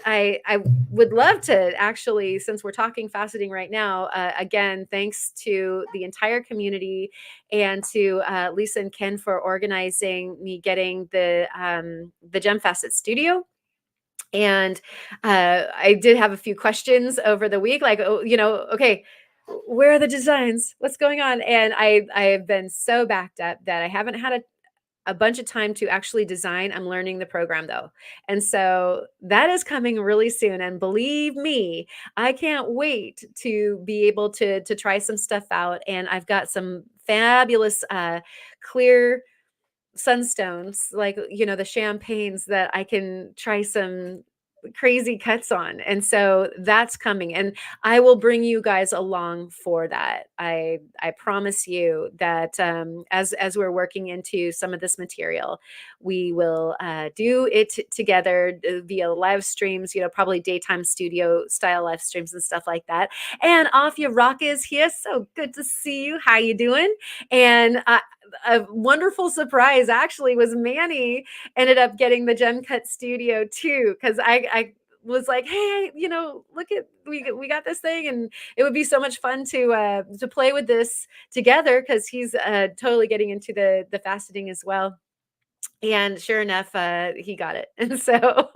I would love to actually, since we're talking faceting right now, again, thanks to the entire community and to Lisa and Ken for organizing me getting the Gem Facet Studio. And I did have a few questions over the week, like, oh, okay, where are the designs? What's going on? And I have been so backed up that I haven't had a bunch of time to actually design. I'm learning the program though. And so that is coming really soon. And believe me, I can't wait to be able to try some stuff out. And I've got some fabulous clear sunstones, like, the champagnes that I can try some crazy cuts on. And so that's coming, and I will bring you guys along for that. I promise you that as we're working into some of this material, we will do it together via live streams, probably daytime studio style live streams and stuff like that. And Off Your Rock is here. So good to see you. How you doing? And a wonderful surprise actually was Manny ended up getting the Gem Cut Studio too, because I was like, hey, look at we got this thing, and it would be so much fun to play with this together, because he's totally getting into the faceting as well. And sure enough, he got it, and so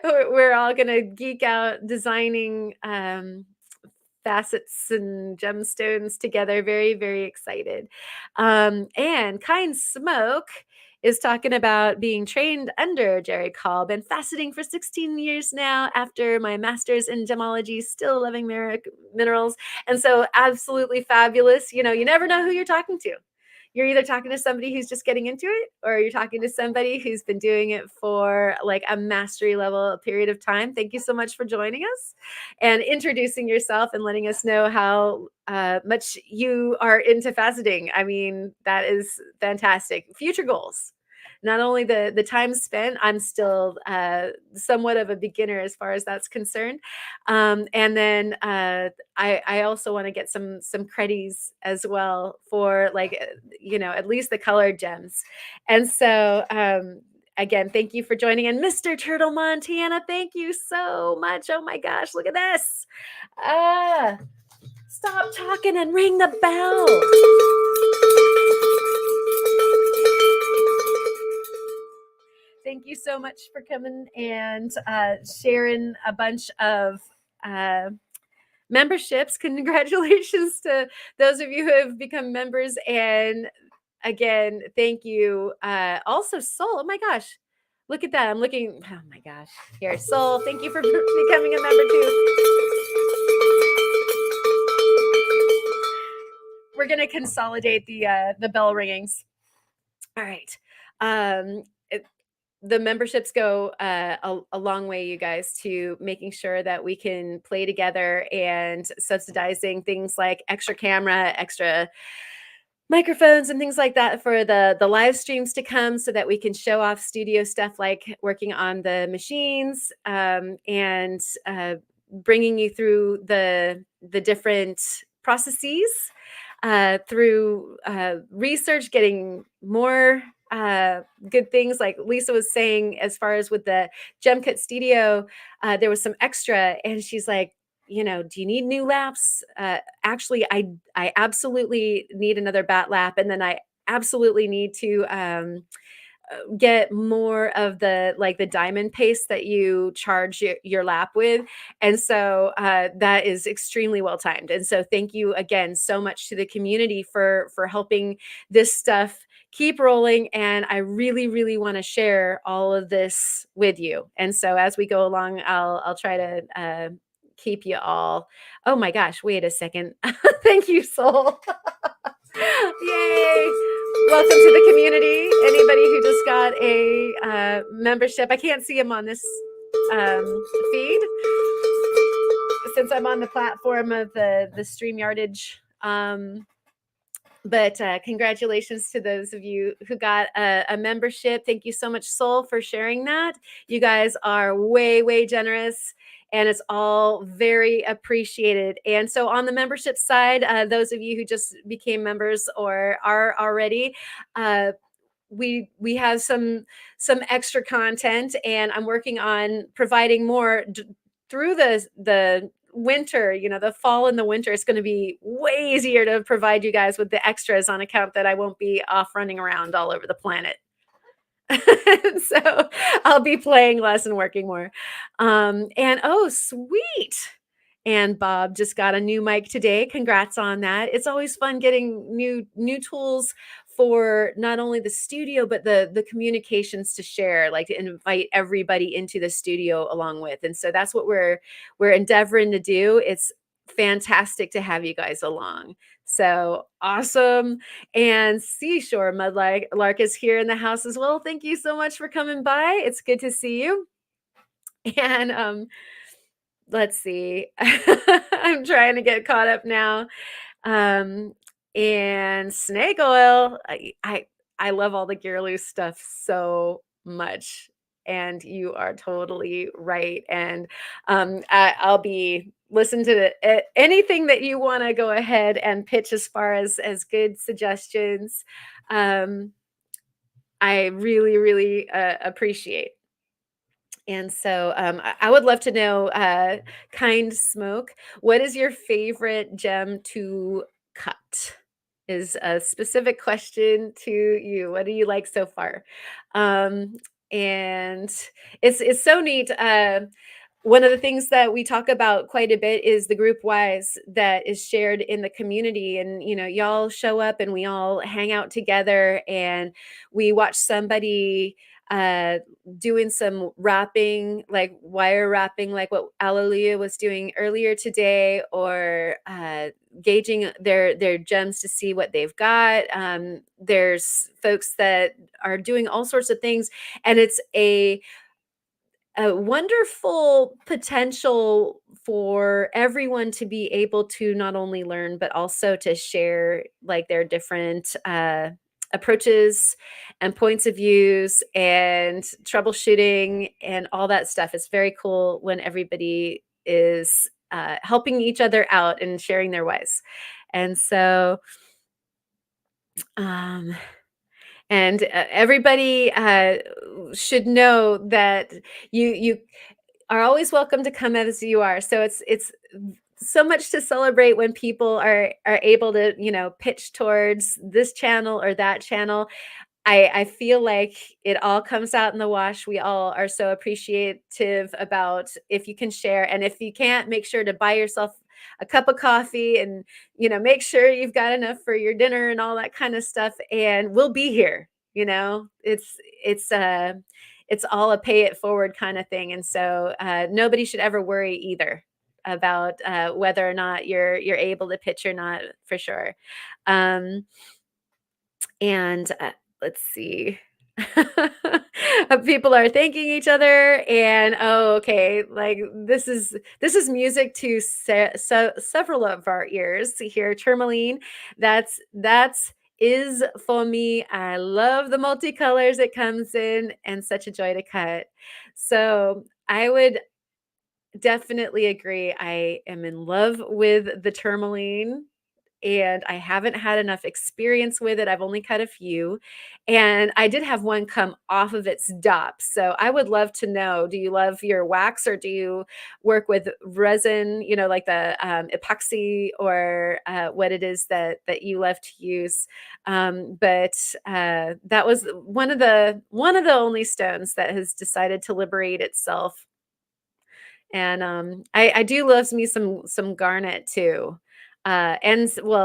we're all gonna geek out designing facets and gemstones together. Very, very excited. And Kind Smoke is talking about being trained under Jerry Cobb and faceting for 16 years now after my master's in gemology, still loving minerals. And so absolutely fabulous. You never know who you're talking to. You're either talking to somebody who's just getting into it, or you're talking to somebody who's been doing it for like a mastery level period of time. Thank you so much for joining us and introducing yourself and letting us know how much you are into faceting. I mean, that is fantastic. Future goals. Not only the time spent, I'm still somewhat of a beginner as far as that's concerned. And then I also want to get some credits as well for, like, at least the colored gems. And so again, thank you for joining. And Mr. Turtle Montana, thank you so much. Oh my gosh, look at this. Stop talking and ring the bell. Thank you so much for coming and sharing a bunch of memberships. Congratulations to those of you who have become members. And again, thank you. Also, Soul, oh my gosh, look at that. I'm looking, oh my gosh. Here, Soul, thank you for becoming a member too. We're going to consolidate the bell ringings. All right. The memberships go a long way, you guys, to making sure that we can play together and subsidizing things like extra camera, extra microphones and things like that for the live streams to come, so that we can show off studio stuff like working on the machines, and bringing you through the different processes, through research, getting more good things. Like Lisa was saying, as far as with the Gem Cut Studio, there was some extra, and she's like, do you need new laps? Actually, I absolutely need another bat lap, and then I absolutely need to get more of the diamond paste that you charge your lap with. And so that is extremely well timed. And so thank you again so much to the community for helping this stuff keep rolling. And I really, really want to share all of this with you. And so as we go along, I'll try to keep you all. Oh my gosh, wait a second. Thank you, Soul. Yay. Welcome to the community. Anybody who just got a membership, I can't see them on this feed since I'm on the platform of the StreamYardage But congratulations to those of you who got a membership. Thank you so much, Soul, for sharing that. You guys are way, way generous, and it's all very appreciated. And so, on the membership side, those of you who just became members or are already, uh, we have some extra content, and I'm working on providing more through the winter. The fall and the winter, it's going to be way easier to provide you guys with the extras on account that I won't be off running around all over the planet. So I'll be playing less and working more. And oh, sweet. And Bob just got a new mic today. Congrats on that. It's always fun getting new tools for not only the studio but the communications to share, like to invite everybody into the studio along with. And so that's what we're endeavoring to do. It's fantastic to have you guys along. So awesome. And Seashore Mudlark is here in the house as well. Thank you so much for coming by. It's good to see you. And let's see. I'm trying to get caught up now. Um, and Snake Oil, I love all the Gear Loose stuff so much. And you are totally right. And I'll be listen to anything that you want to go ahead and pitch as far as good suggestions. I really, really appreciate. And so I would love to know, Kind Smoke, what is your favorite gem to cut? Is a specific question to you. What do you like so far? Um, and it's so neat. One of the things that we talk about quite a bit is the group wise that is shared in the community. And, y'all show up and we all hang out together and we watch somebody uh doing some wrapping, like wire wrapping, like what Alleluia was doing earlier today, or gauging their gems to see what they've got. There's folks that are doing all sorts of things, and it's a wonderful potential for everyone to be able to not only learn but also to share like their different approaches and points of views and troubleshooting and all that stuff. It's very cool when everybody is helping each other out and sharing their ways. And so um and everybody should know that you are always welcome to come as you are. So it's so much to celebrate when people are able to pitch towards this channel or that channel. I feel like it all comes out in the wash. We all are so appreciative about if you can share, and if you can't, make sure to buy yourself a cup of coffee, and make sure you've got enough for your dinner and all that kind of stuff. And we'll be here. It's all a pay it forward kind of thing, and so nobody should ever worry either about whether or not you're able to pitch or not, for sure. Um, and let's see. People are thanking each other, and oh, okay, like this is music to several of our ears here. Tourmaline, that's is for me. I love the multicolors it comes in, and such a joy to cut. So I would definitely agree. I am in love with the tourmaline, and I haven't had enough experience with it. I've only cut a few, and I did have one come off of its dop. So I would love to know, do you love your wax, or do you work with resin, like the epoxy, or what it is that you love to use? But that was one of the only stones that has decided to liberate itself. And I do love me some garnet too. Well,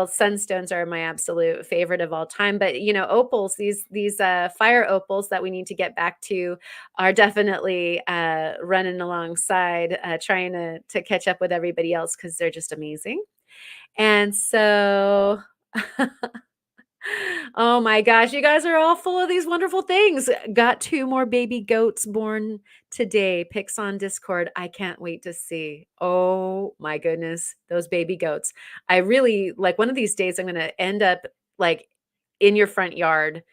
sunstones are my absolute favorite of all time. But opals, these fire opals that we need to get back to, are definitely running alongside, trying to catch up with everybody else because they're just amazing. And so oh my gosh, you guys are all full of these wonderful things. Got 2 more baby goats born today. Pics on Discord. I can't wait to see. Oh my goodness, those baby goats. I really like, one of these days I'm going to end up like, in your front yard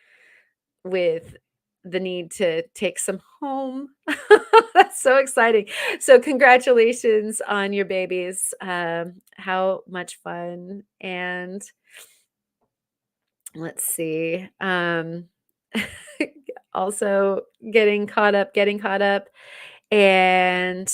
with the need to take some home. That's so exciting. So congratulations on your babies. How much fun. And let's see. Also getting caught up. And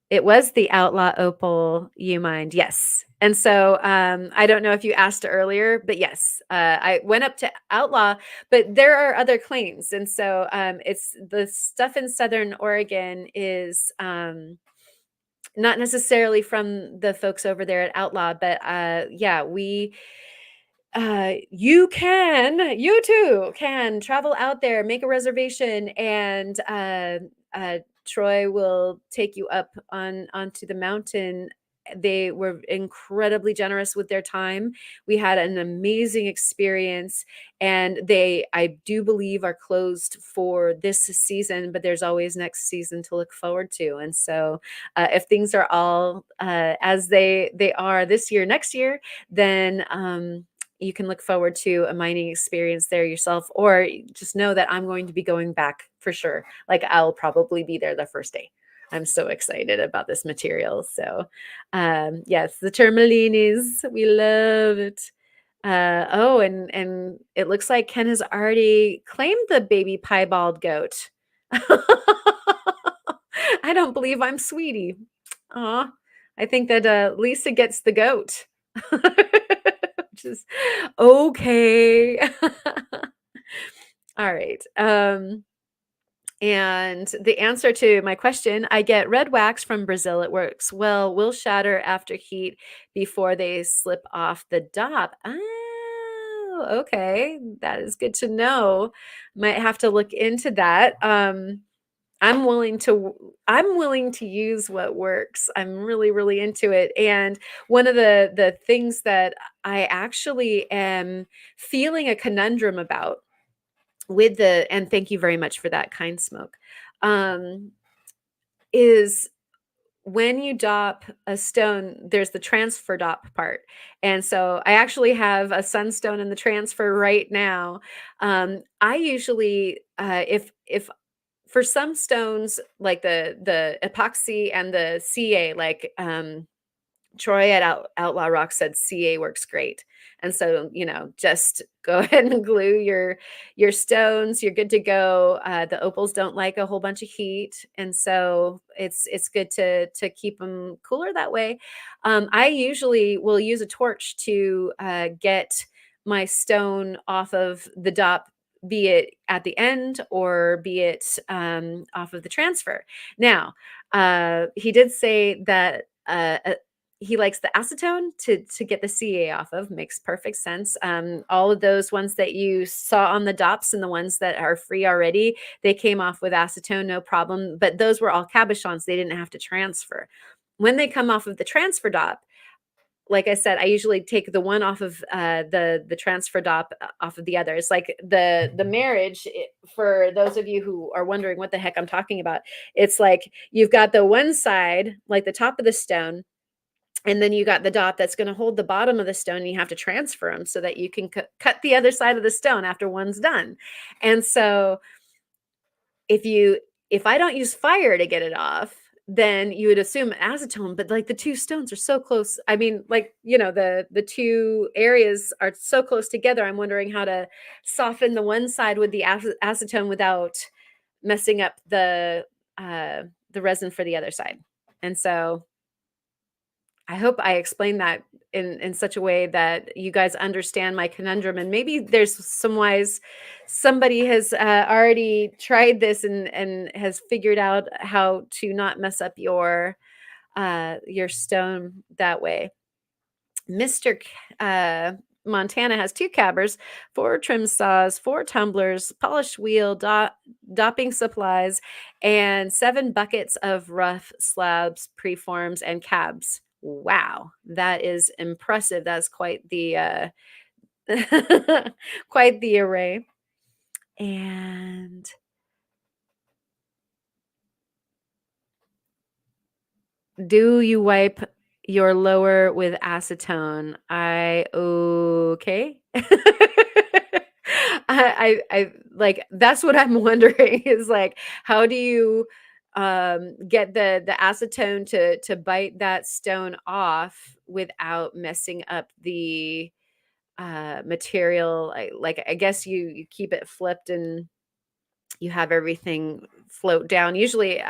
it was the Outlaw Opal You Mind, yes. And so, I don't know if you asked earlier, but yes, I went up to Outlaw, but there are other claims, and so, it's the stuff in Southern Oregon is, not necessarily from the folks over there at Outlaw, but, yeah, you too can travel out there, make a reservation, and Troy will take you up onto the mountain. They were incredibly generous with their time. We had an amazing experience, and I do believe, are closed for this season, but there's always next season to look forward to. And so, if things are all as they are this year, next year, then you can look forward to a mining experience there yourself, or just know that I'm going to be going back for sure. Like, I'll probably be there the first day. I'm so excited about this material. So, yes, the tourmalinis, we love it. Oh, and it looks like Ken has already claimed the baby piebald goat. I don't believe I'm sweetie. Aw, I think that Lisa gets the goat. Which is okay. All right. And the answer to my question, I get red wax from Brazil. It works well, will shatter after heat before they slip off the dop. Oh, okay. That is good to know. Might have to look into that. I'm willing to use what works. I'm really, really into it. And one of the things that I actually am feeling a conundrum about with the and thank you very much for that, kind smoke, um, is when you dop a stone, there's the transfer dop part. And so I actually have a sunstone in the transfer right now. I usually, if for some stones, like the epoxy and the CA, like, Troy at Outlaw Rock said CA works great. And so, just go ahead and glue your stones. You're good to go. The opals don't like a whole bunch of heat, and so it's good to keep them cooler that way. I usually will use a torch to get my stone off of the dop, be it at the end or be it off of the transfer. Now, he did say that. He likes the acetone to get the CA off of. Makes perfect sense. All of those ones that you saw on the dops and the ones that are free already, they came off with acetone, no problem. But those were all cabochons. They didn't have to transfer. When they come off of the transfer dop, like I said, I usually take the one off of the transfer dop off of the other. It's like the marriage. For those of you who are wondering what the heck I'm talking about, it's like you've got the one side, like the top of the stone, and then you got the dot that's going to hold the bottom of the stone. And you have to transfer them so that you can cut the other side of the stone after one's done. And so if you if I don't use fire to get it off, then you would assume acetone, but like the two stones are so close. I mean, like, the two areas are so close together. I'm wondering how to soften the one side with the acetone without messing up the resin for the other side. And so I hope I explained that in such a way that you guys understand my conundrum, and maybe there's somebody has already tried this and has figured out how to not mess up your stone that way. Mr. Montana has 2 cabbers, 4 trim saws, 4 tumblers, polished wheel, dopping supplies, and 7 buckets of rough slabs, preforms, and cabs. Wow, that is impressive. That's quite the quite the array. And do you wipe You're lower with acetone. Okay. I like that's what I'm wondering is like how do you get the acetone to bite that stone off without messing up the material? I guess you keep it flipped and you have everything float down. Usually,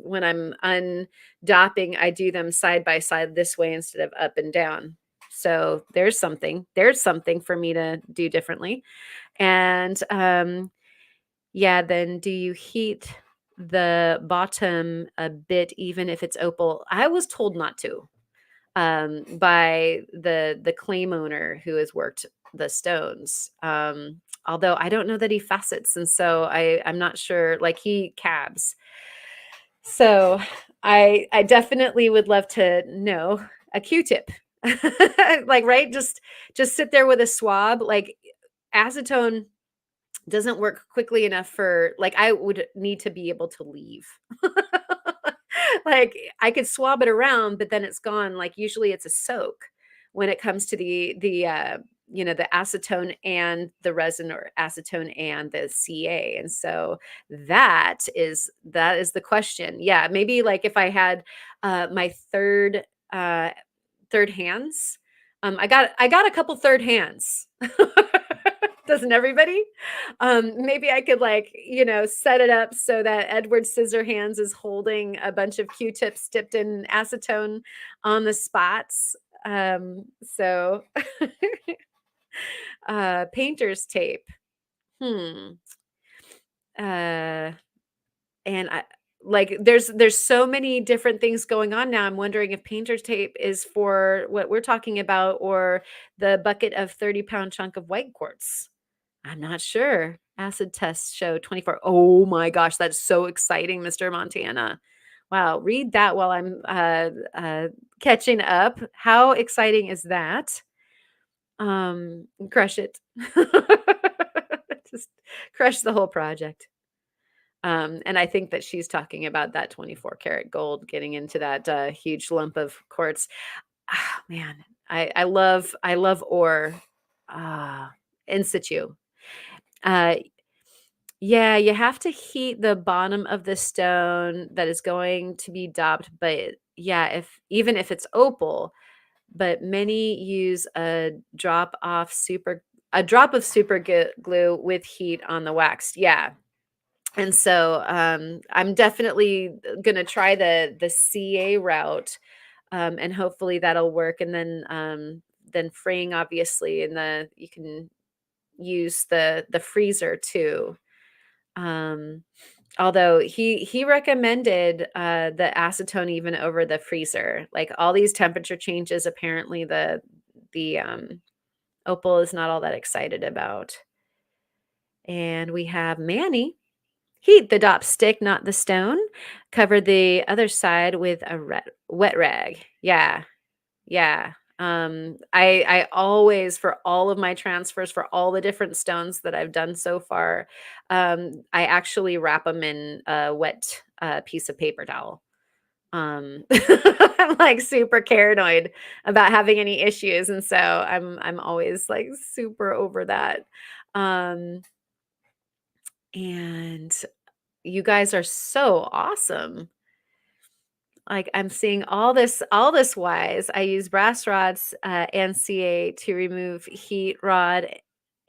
when I'm undopping, I do them side by side this way instead of up and down. So there's something. There's something for me to do differently. And yeah, then do you heat the bottom a bit, even if it's opal? I was told not to by the claim owner who has worked the stones. Although I don't know that he facets, and so I'm not sure. Like he cabs, so I definitely would love to know a Q-tip, like right, just sit there with a swab. Like acetone doesn't work quickly enough for like I would need to be able to leave. Like I could swab it around, but then it's gone. Like usually it's a soak when it comes to the acetone and the resin or acetone and the CA. And so that is the question. Yeah, maybe like if I had my uh third hands. I got a couple third hands. Doesn't everybody? Maybe I could like, set it up so that Edward Scissorhands is holding a bunch of Q-tips dipped in acetone on the spots. So painter's tape. Hmm. Uh and I like there's so many different things going on now. I'm wondering if painter's tape is for what we're talking about or the bucket of 30-pound chunk of white quartz. I'm not sure. Acid tests show 24. Oh my gosh, that's so exciting, Mr. Montana. Wow, read that while I'm catching up. How exciting is that? Crush it. Just crush the whole project. And I think that she's talking about that 24 karat gold getting into that huge lump of quartz. Ah, man, I love ore in situ. Uh, yeah, you have to heat the bottom of the stone that is going to be dopped, but yeah, if even if it's opal, but many use a drop of glue with heat on the wax. Yeah. And so I'm definitely gonna try the CA route, and hopefully that'll work. And then freeing obviously, and you can use the freezer too. Um, Although he recommended the acetone even over the freezer. Like all these temperature changes, apparently the opal is not all that excited about. And we have Manny. Heat the dop stick, not the stone. Cover the other side with a wet rag. Yeah, yeah. I always, for all of my transfers, for all the different stones that I've done so far, I actually wrap them in a wet piece of paper towel. I'm like super paranoid about having any issues, and so I'm always like super over that. Um, and you guys are so awesome. Like I'm seeing all this wise. I use brass rods and CA to remove heat rod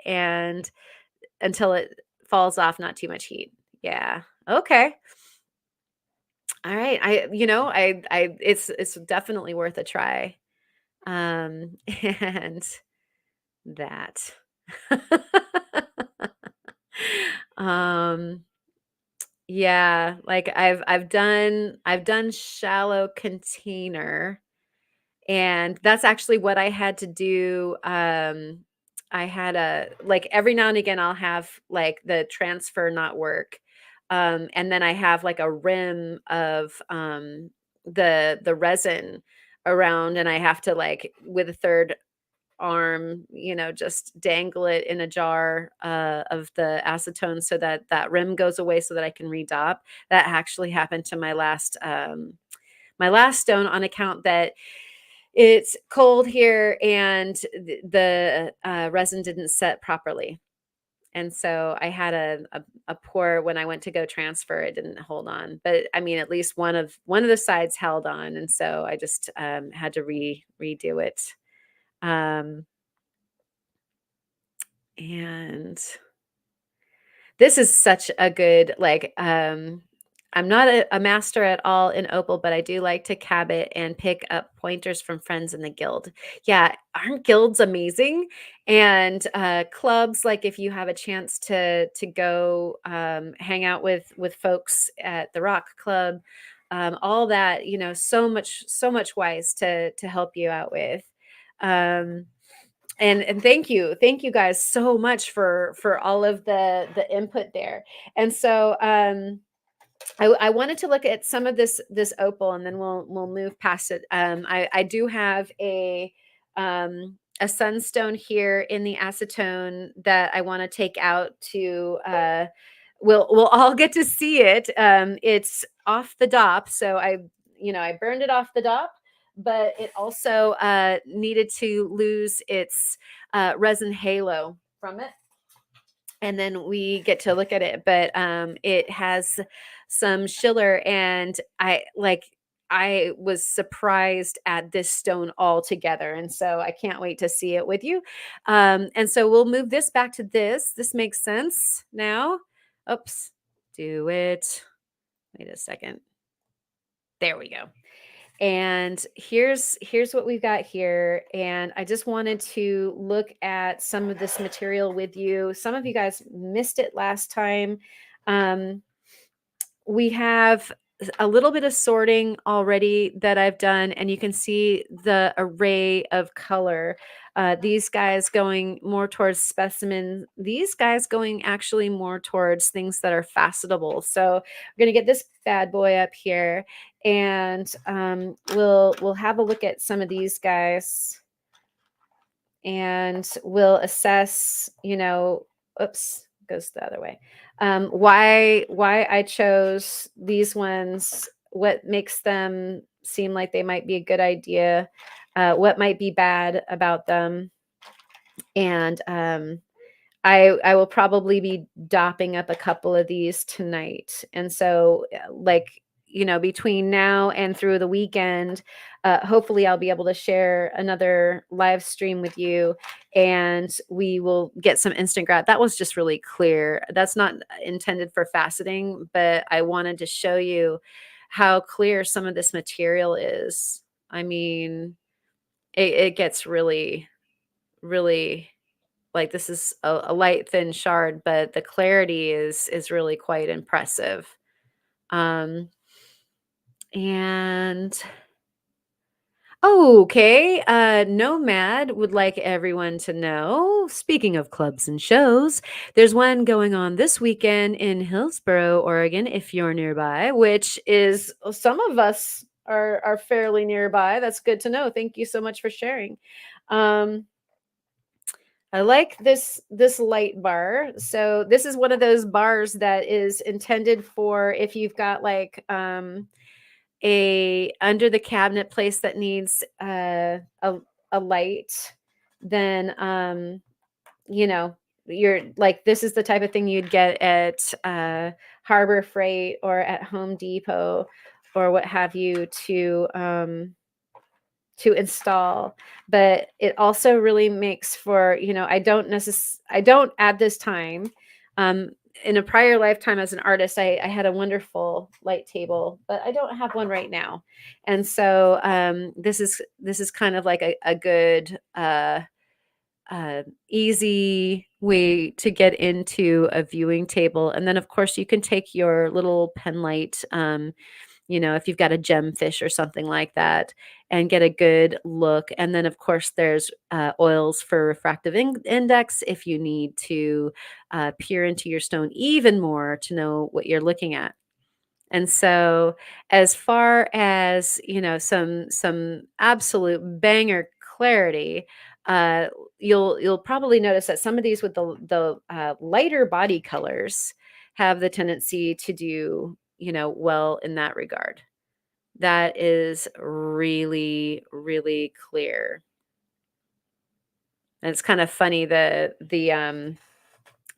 and until it falls off, not too much heat. Yeah. Okay. All right. It's definitely worth a try. And that. um yeah, like I've done shallow container. And that's actually what I had to do. I had a like every now and again I'll have like the transfer not work. And then I have like a rim of the resin around and I have to like with a third arm, just dangle it in a jar of the acetone so that that rim goes away so that I can redop. That actually happened to my last stone on account that It's cold here, and the resin didn't set properly. And so I had a pour when I went to go transfer, it didn't hold on. But I mean, at least one of the sides held on, and so I just had to redo it. Um, and this is such a good, like, I'm not a master at all in opal, but I do like to cabot and pick up pointers from friends in the guild. Yeah, aren't guilds amazing? And clubs, like if you have a chance to go hang out with folks at the Rock Club, all that, so much wise to help you out with. Um, and thank you guys so much for all of the input there. And so I wanted to look at some of this opal, and then we'll move past it. I do have a sunstone here in the acetone that I want to take out to we'll all get to see it. It's off the dop, so I burned it off the dop, but it also needed to lose its resin halo from it, and then we get to look at it. But it has some schiller, and I was surprised at this stone altogether, and so I can't wait to see it with you. And so we'll move this back to this makes sense now. Oops, do it. Wait a second. There we go. And here's what we've got here. And I just wanted to look at some of this material with you. Some of you guys missed it last time. Um, we have a little bit of sorting already that I've done, and you can see the array of color. These guys going more towards specimen, these guys going actually more towards things that are facetable. So we're going to get this bad boy up here, and we'll have a look at some of these guys, and we'll assess, oops, goes the other way. Why I chose these ones, what makes them seem like they might be a good idea, what might be bad about them. And I will probably be dopping up a couple of these tonight. And so, between now and through the weekend, hopefully I'll be able to share another live stream with you, and we will get some instant grad. That was just really clear. That's not intended for faceting, but I wanted to show you how clear some of this material is. I mean, it gets really, really, like, this is a light thin shard, but the clarity is really quite impressive. Um, and okay, Nomad would like everyone to know, speaking of clubs and shows, there's one going on this weekend in Hillsboro, Oregon, if you're nearby, which is, some of us are fairly nearby. That's good to know. Thank you so much for sharing. Um, I like this light bar. So this is one of those bars that is intended for if you've got like a under the cabinet place that needs a light, then you're like, this is the type of thing you'd get at Harbor Freight or at Home Depot or what have you to install. But it also really makes for, I don't at this time. In a prior lifetime as an artist, I had a wonderful light table, but I don't have one right now. And so this is kind of like a good easy way to get into a viewing table. And then of course you can take your little pen light, if you've got a gemfish or something like that, and get a good look. And then, of course, there's oils for refractive index if you need to peer into your stone even more to know what you're looking at. And so, as far as some absolute banger clarity, uh, you'll probably notice that some of these with the lighter body colors have the tendency to do well in that regard. That is really, really clear. And it's kind of funny, the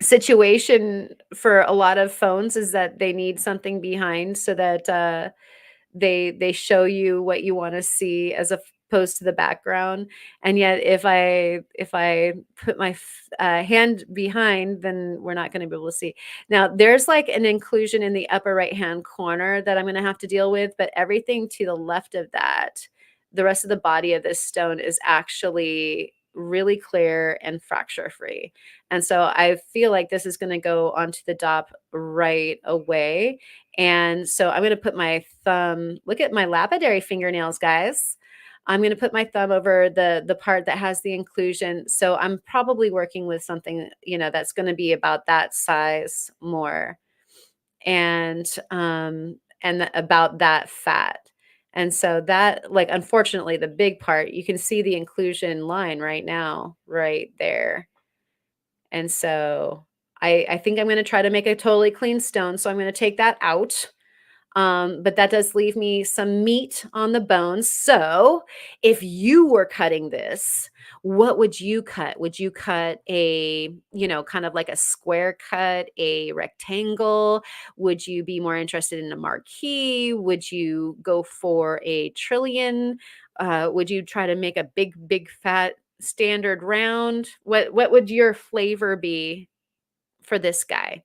situation for a lot of phones is that they need something behind so that, they show you what you wanna see as opposed to the background, and yet if I put my hand behind, then we're not gonna be able to see. Now, there's, like, an inclusion in the upper right-hand corner that I'm gonna have to deal with, but everything to the left of that, the rest of the body of this stone is actually really clear and fracture-free, and so I feel like this is gonna go onto the dop right away, and so I'm gonna put my thumb, look at my lapidary fingernails, guys. I'm gonna put my thumb over the part that has the inclusion. So I'm probably working with something, that's gonna be about that size more and about that fat. And so that, like, unfortunately, the big part, you can see the inclusion line right now, right there. And so I think I'm gonna try to make a totally clean stone. So I'm gonna take that out, but that does leave me some meat on the bones. So, if you were cutting this, what would you cut? Would you cut kind of like a square cut, a rectangle? Would you be more interested in a marquee? Would you go for a trillion? Would you try to make a big, big, fat standard round? What would your flavor be for this guy?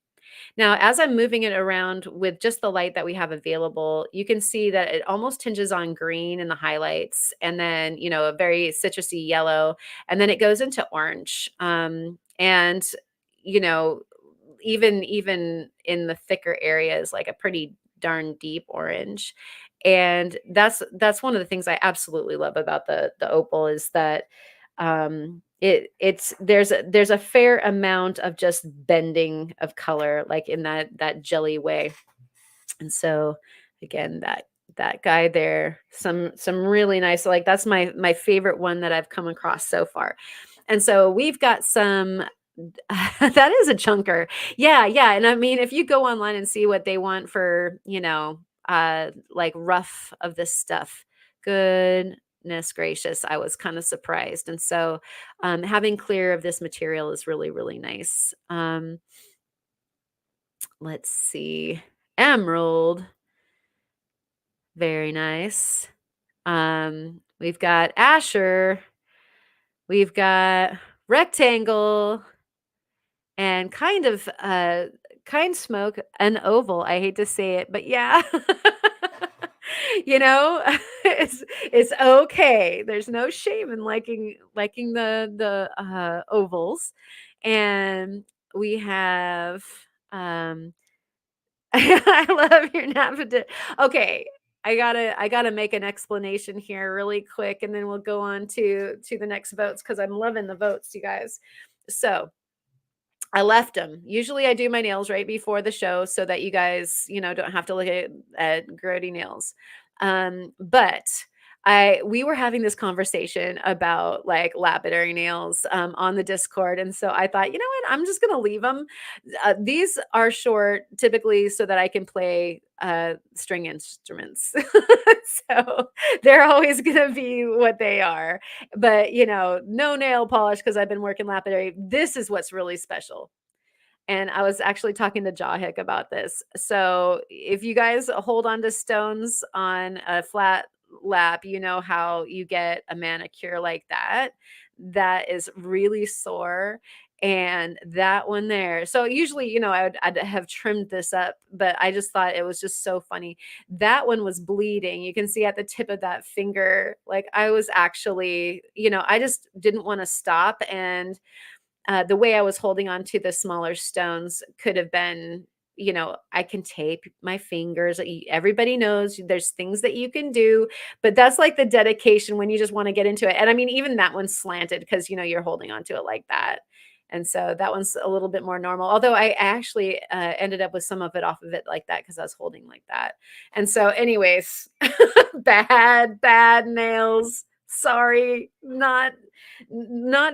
Now, as I'm moving it around with just the light that we have available, you can see that it almost tinges on green in the highlights and then, a very citrusy yellow, and then it goes into orange. And, you know, even in the thicker areas, like a pretty darn deep orange. And that's one of the things I absolutely love about the opal is that it's there's a fair amount of just bending of color, like in that jelly way. And so again, that guy there, some really nice, like that's my favorite one that I've come across so far. And so we've got some that is a chunker. Yeah, yeah. And I mean, if you go online and see what they want for, like rough of this stuff, goodness gracious, I was kind of surprised. And so having clear of this material is really, really nice. Let's see. Emerald, very nice. We've got Asher, we've got rectangle, and kind smoke, an oval. I hate to say it, but yeah. You know, it's okay. There's no shame in liking the ovals. And we have I love your navigate. Okay, I gotta make an explanation here really quick, and then we'll go on to the next votes because I'm loving the votes, you guys. So I left them. Usually I do my nails right before the show so that you guys, don't have to look at grody nails. But we were having this conversation about like lapidary nails on the Discord. And so I thought, you know what, I'm just gonna leave them. These are short typically so that I can play string instruments. So they're always gonna be what they are. But no nail polish because I've been working lapidary. This is what's really special. And I was actually talking to Jawhick about this. So if you guys hold on to stones on a flat lap, you know how you get a manicure like that. That is really sore. And that one there. So usually, I'd have trimmed this up, but I just thought it was just so funny. That one was bleeding. You can see at the tip of that finger, like I was actually, I just didn't want to stop. And the way I was holding on to the smaller stones could have been, I can tape my fingers. Everybody knows there's things that you can do, but that's like the dedication when you just want to get into it. And I mean, even that one's slanted because, you're holding on to it like that. And so that one's a little bit more normal. Although I actually ended up with some of it off of it like that because I was holding like that. And so, anyways, bad nails. Sorry, not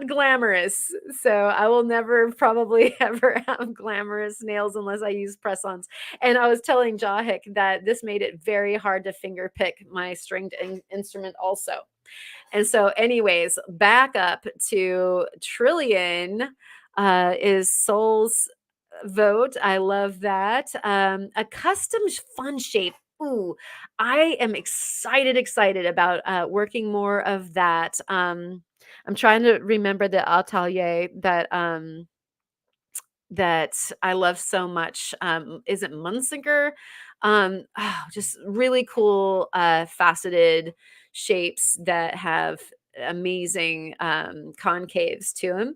glamorous. So I will never probably ever have glamorous nails unless I use press-ons. And I was telling Jahik that this made it very hard to finger pick my stringed instrument also. And so, anyways, back up to Trillion is Soul's vote. I love that. A custom fun shape. Ooh, I am excited about working more of that. I'm trying to remember the atelier that I love so much. Is it Munsinger? Just really cool faceted shapes that have amazing concaves to them.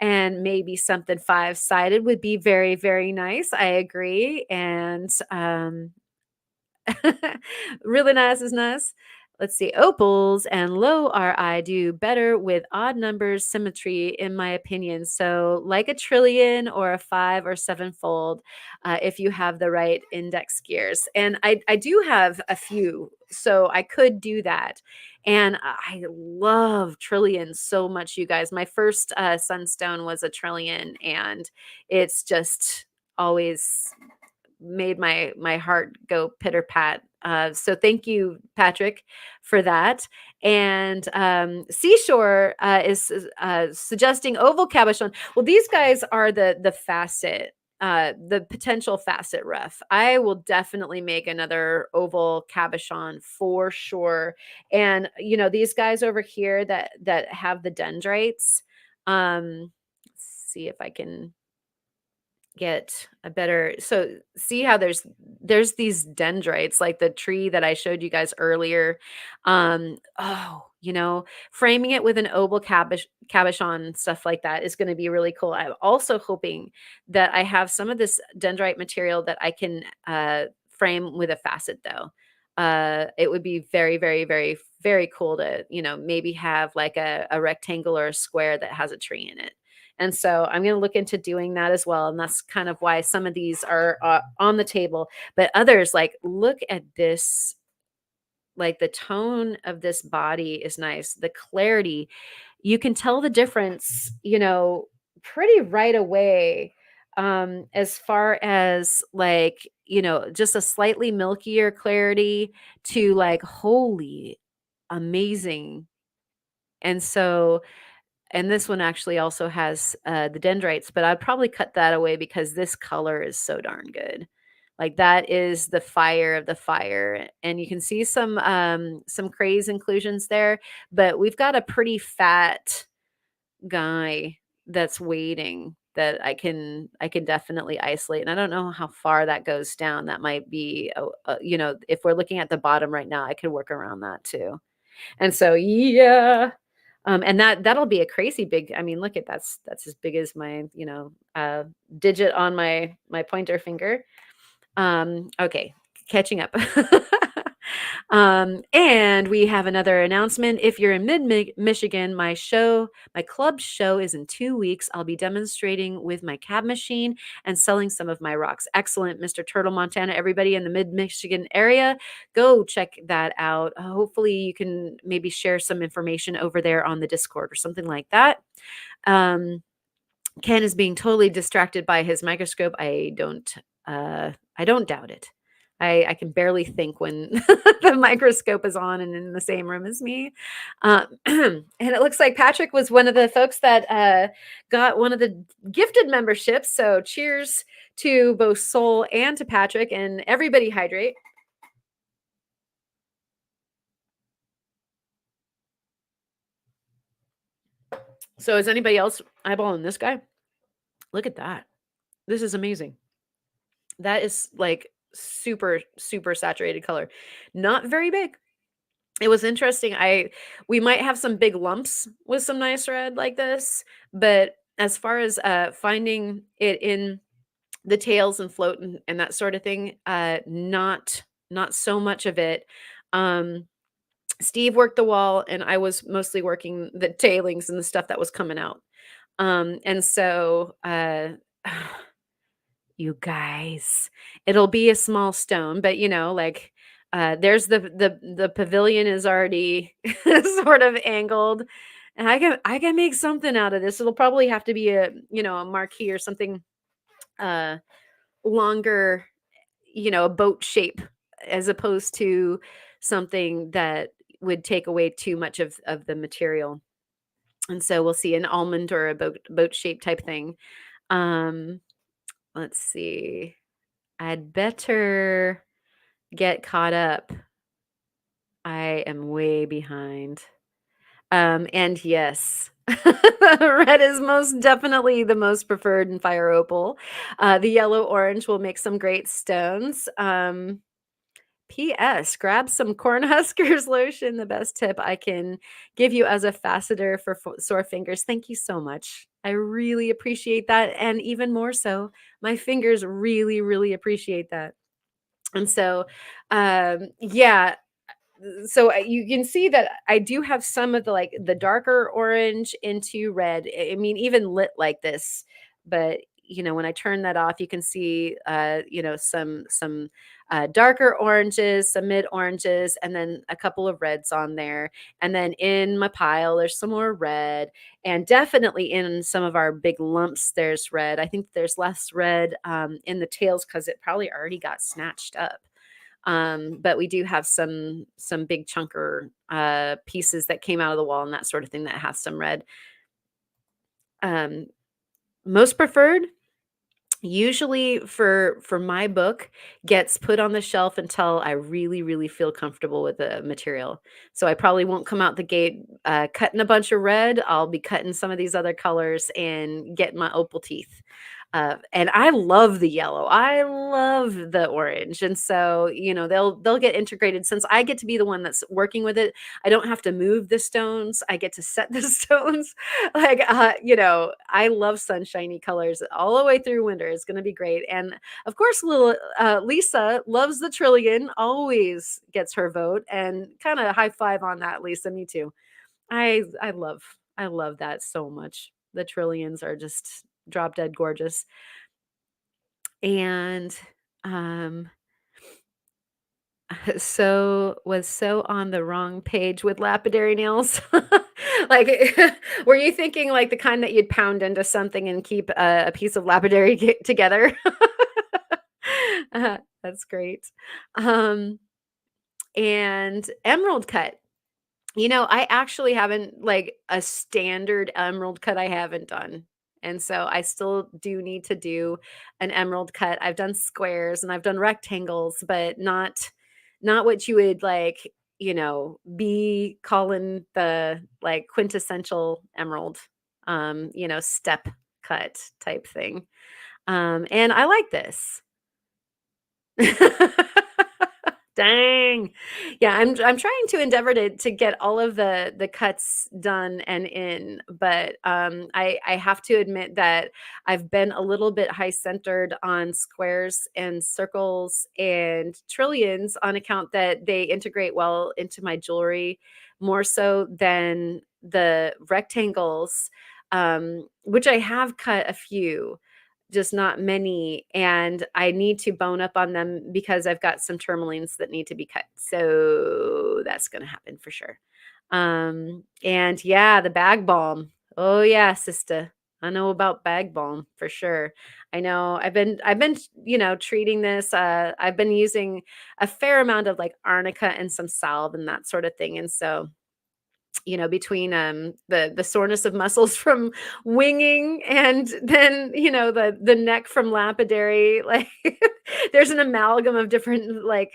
And maybe something five-sided would be very, very nice. I agree. And really nice is nice. Let's see. Opals and low RI do better with odd numbers symmetry, in my opinion. So, like a trillion or a five or seven fold, if you have the right index gears. And I do have a few, so I could do that. And I love trillions so much, you guys. My first sunstone was a trillion, and it's just always made my heart go pitter pat. So thank you, Patrick, for that. And Seashore is suggesting oval cabochon. Well, these guys are the facet. The potential facet rough. I will definitely make another oval cabochon for sure. And these guys over here that have the dendrites. Let's see if I can get a better, so see how there's these dendrites like the tree that I showed you guys earlier. Oh, framing it with an oval cabochon and stuff like that is going to be really cool. I'm also hoping that I have some of this dendrite material that I can frame with a facet though. It would be very, very, very, very cool to maybe have like a rectangle or a square that has a tree in it. And so I'm going to look into doing that as well. And that's kind of why some of these are on the table. But others, like, look at this. Like, the tone of this body is nice. The clarity, you can tell the difference, pretty right away. As far as like, just a slightly milkier clarity to like, holy, amazing. And so, and this one actually also has the dendrites, but I'd probably cut that away because this color is so darn good. Like that is the fire of the fire, and you can see some craze inclusions there. But we've got a pretty fat guy that's waiting that I can definitely isolate, and I don't know how far that goes down. That might be, if we're looking at the bottom right now, I could work around that too. And so, yeah. And that'll be a crazy big, I mean, look at that's as big as my, digit on my pointer finger. Okay, catching up. And we have another announcement. If you're in Michigan, my club show is in 2 weeks. I'll be demonstrating with my cab machine and selling some of my rocks. Excellent, Mr. Turtle, Montana. Everybody in the mid-Michigan area, go check that out. Hopefully you can maybe share some information over there on the Discord or something like that. Ken is being totally distracted by his microscope. I don't doubt it. I can barely think when the microscope is on and in the same room as me. And it looks like Patrick was one of the folks that got one of the gifted memberships. So cheers to both Soul and to Patrick, and everybody hydrate. So is anybody else eyeballing this guy? Look at that. This is amazing. That is like super, super saturated color. Not very big. It was interesting. We might have some big lumps with some nice red like this, but as far as finding it in the tails and float and that sort of thing, not so much of it. Steve worked the wall, and I was mostly working the tailings and the stuff that was coming out. And so you guys, it'll be a small stone, but like There's the pavilion is already sort of angled, and I can make something out of this. It'll probably have to be a, a marquee or something uh longer, a boat shape, as opposed to something that would take away too much of the material. And so we'll see an almond or a boat shape type thing. Um, let's see. I'd better get caught up. I am way behind. And yes, red is most definitely the most preferred in fire opal. The yellow orange will make some great stones. P.S. Grab some Cornhuskers lotion, the best tip I can give you as a faceter for sore fingers. Thank you so much. I really appreciate that. And even more so, my fingers really, really appreciate that. And so, yeah, so you can see that I do have some of the like the darker orange into red. I mean, even lit like this, but when I turn that off, you can see some darker oranges, some mid oranges, and then a couple of reds on there. And then in my pile, there's some more red, and definitely in some of our big lumps, there's red. I think there's less red in the tails because it probably already got snatched up. But we do have some big chunker pieces that came out of the wall and that sort of thing that has some red. Um, most preferred, usually for my book, gets put on the shelf until I really, really feel comfortable with the material. So I probably won't come out the gate cutting a bunch of red. I'll be cutting some of these other colors and getting my opal teeth. And I love the yellow. I love the orange. And so, they'll get integrated since I get to be the one that's working with it. I don't have to move the stones. I get to set the stones. Like, I love sunshiny colors all the way through winter. It's going to be great. And of course, little Lisa loves the trillion, always gets her vote, and kind of high five on that, Lisa. Me too. I love that so much. The trillions are just drop dead gorgeous. And um so on the wrong page with lapidary nails. Like, were you thinking like the kind that you'd pound into something and keep a piece of lapidary together? That's great. Um, and emerald cut. I actually haven't like a standard emerald cut I haven't done. And so I still do need to do an emerald cut. I've done squares and I've done rectangles, but not what you would like, be calling the like quintessential emerald step cut type thing. And I like this. Dang. Yeah, I'm trying to endeavor to get all of the cuts done and in, but I have to admit that I've been a little bit high centered on squares and circles and trillions on account that they integrate well into my jewelry more so than the rectangles, which I have cut a few, just not many, and I need to bone up on them because I've got some tourmalines that need to be cut. So that's going to happen for sure. And yeah, the bag balm. Oh yeah, sister. I know about bag balm for sure. I know I've been, treating this. I've been using a fair amount of like arnica and some salve and that sort of thing. And so between the soreness of muscles from winging and then the neck from lapidary, like there's an amalgam of different like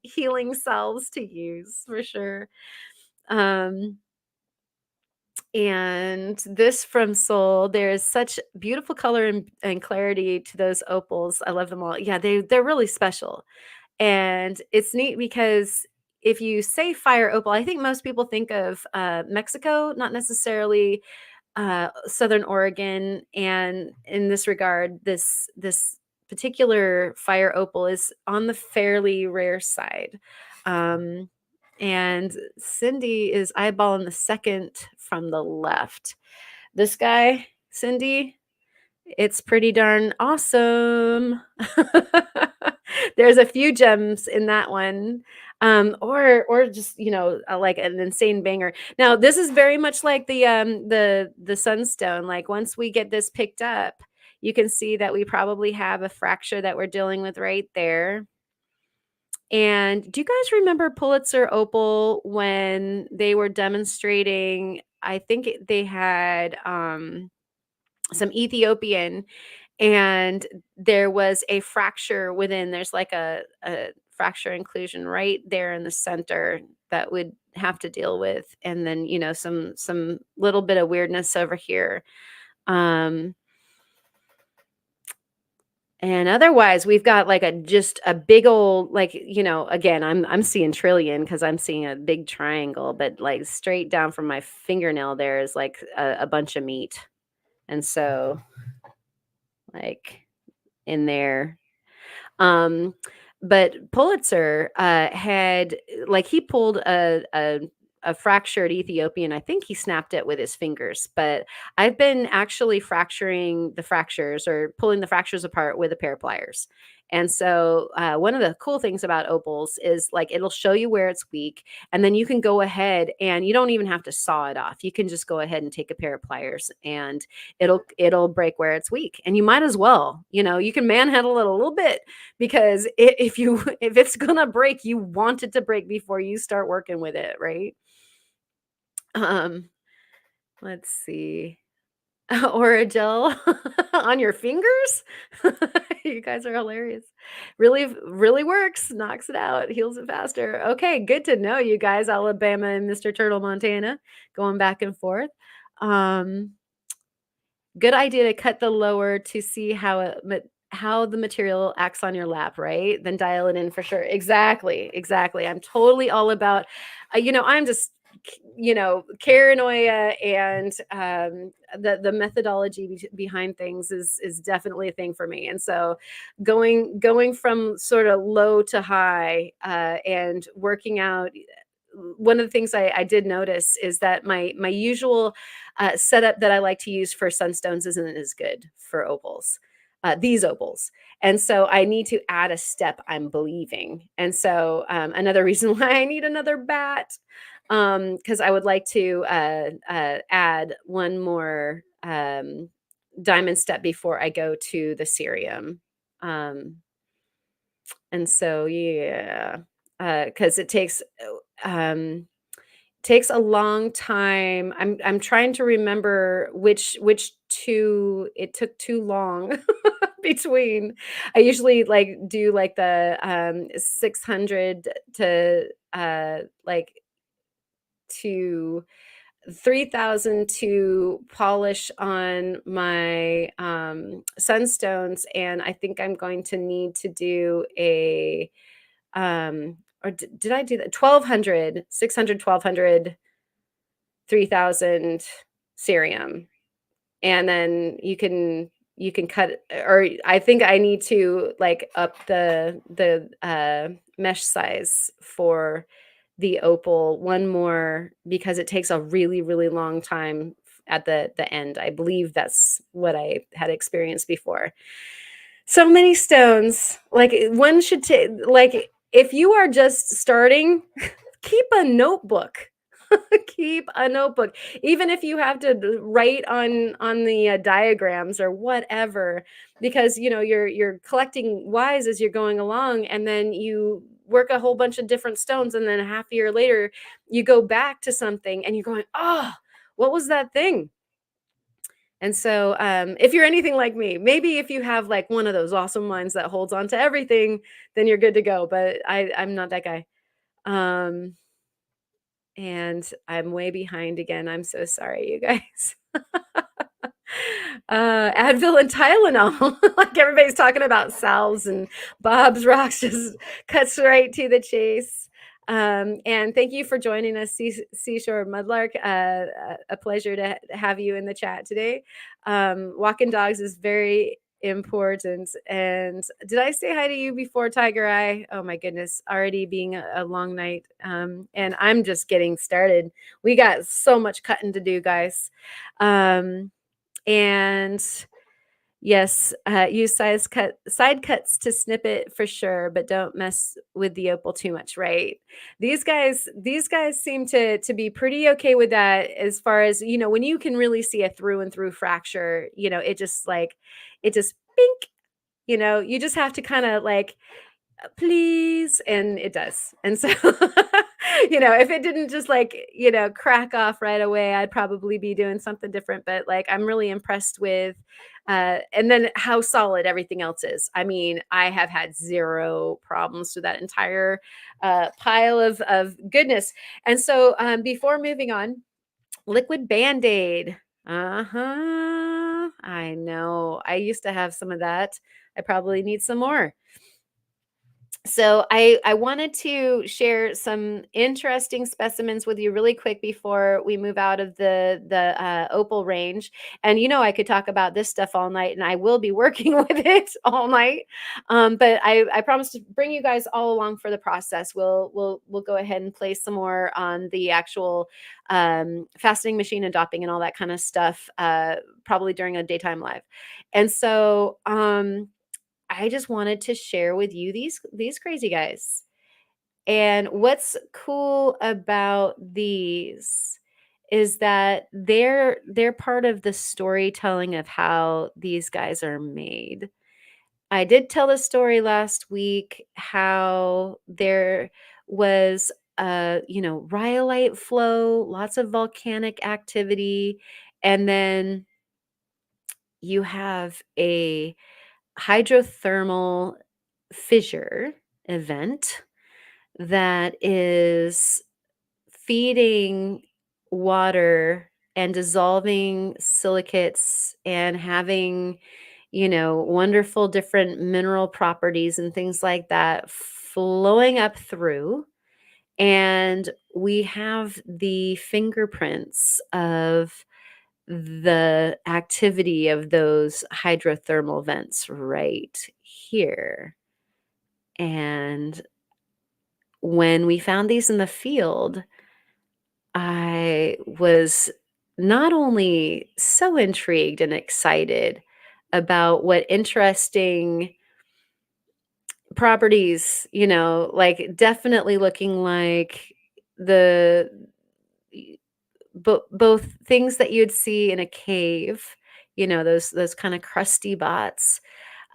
healing salves to use for sure. um and this from Soul, there is such beautiful color and clarity to those opals. I love them all. Yeah, they're really special. And it's neat because if you say fire opal, I think most people think of Mexico, not necessarily Southern Oregon. And in this regard, this particular fire opal is on the fairly rare side. Um, and Cindy is eyeballing the second from the left. This guy, Cindy, It's pretty darn awesome. There's a few gems in that one. Or just, like an insane banger. Now, this is very much like the sunstone. Like once we get this picked up, you can see that we probably have a fracture that we're dealing with right there. And do you guys remember Pulitzer Opal when they were demonstrating? I think they had some Ethiopian, and there was a fracture within. There's like a fracture inclusion right there in the center that would have to deal with, and then some little bit of weirdness over here. Um, and otherwise, we've got like just a big old, like, again, I'm seeing trillion because I'm seeing a big triangle, but like straight down from my fingernail there is like a bunch of meat. And so like in there. Um, but Pulitzer had, like, he pulled a fractured Ethiopian. I think he snapped it with his fingers, but I've been actually fracturing the fractures or pulling the fractures apart with a pair of pliers. And so, one of the cool things about opals is like it'll show you where it's weak, and then you can go ahead and you don't even have to saw it off. You can just go ahead and take a pair of pliers, and it'll break where it's weak. And you might as well, you can manhandle it a little bit because if it's gonna break, you want it to break before you start working with it, right? Um, let's see. Or a gel on your fingers? You guys are hilarious. Really, really works, knocks it out, heals it faster. Okay, good to know, you guys, Alabama and Mr. Turtle, Montana, going back and forth. Um, Good idea to cut the lower to see how the material acts on your lap, right? Then dial it in for sure. Exactly, exactly. I'm totally all about, I'm just, paranoia and the methodology behind things is definitely a thing for me. And so going from sort of low to high and working out, one of the things I did notice is that my usual setup that I like to use for sunstones isn't as good for opals, these opals. And so I need to add a step, I'm believing. And so another reason why I need another bat, because I would like to add one more diamond step before I go to the cerium. Um, and so, yeah, because it takes a long time. I'm trying to remember which two it took too long between. I usually like do like the 600 to like to 3,000 to polish on my sunstones, and I think I'm going to need to do a or did I do that? 1,200, 600, 1,200, 3,000 cerium. And then you can cut, or I think I need to like up the mesh size for the opal one more because it takes a really, really long time at the end. I believe that's what I had experienced before. So many stones. Like one should take, like if you are just starting, keep a notebook. Keep a notebook. Even if you have to write on the diagrams or whatever, because you're collecting wise as you're going along, and then you work a whole bunch of different stones, and then a half a year later, you go back to something and you're going, oh, what was that thing? And so, if you're anything like me, maybe if you have like one of those awesome minds that holds on to everything, then you're good to go. But I'm not that guy. Um, and I'm way behind again. I'm so sorry, you guys. Advil and Tylenol. Like everybody's talking about salves, and Bob's Rocks just cuts right to the chase. And thank you for joining us, Seashore Mudlark. A pleasure to have you in the chat today. Walking dogs is very important. And did I say hi to you before, Tiger Eye? Oh my goodness, already being a long night. And I'm just getting started. We got so much cutting to do, guys. And Yes, use side cuts to snip it for sure, but don't mess with the opal too much, right? These guys seem to be pretty okay with that as far as, when you can really see a through and through fracture, it just bink, you just have to kind of like please, and it does. And so, if it didn't just like, crack off right away, I'd probably be doing something different, but like I'm really impressed with and then how solid everything else is. I mean, I have had zero problems with that entire pile of goodness. And so, before moving on, liquid band-aid. Uh-huh. I know. I used to have some of that. I probably need some more. So I wanted to share some interesting specimens with you really quick before we move out of the opal range. And I could talk about this stuff all night, and I will be working with it all night. But I promise to bring you guys all along for the process. We'll go ahead and play some more on the actual faceting machine and dopping and all that kind of stuff, probably during a daytime live. And so I just wanted to share with you these crazy guys. And what's cool about these is that they're part of the storytelling of how these guys are made. I did tell the story last week how there was rhyolite flow, lots of volcanic activity, and then you have a hydrothermal fissure event that is feeding water and dissolving silicates and having, wonderful different mineral properties and things like that flowing up through. And we have the fingerprints of the activity of those hydrothermal vents right here. And when we found these in the field, I was not only so intrigued and excited about what interesting properties, like definitely looking like the both things that you'd see in a cave, those kind of crusty bots,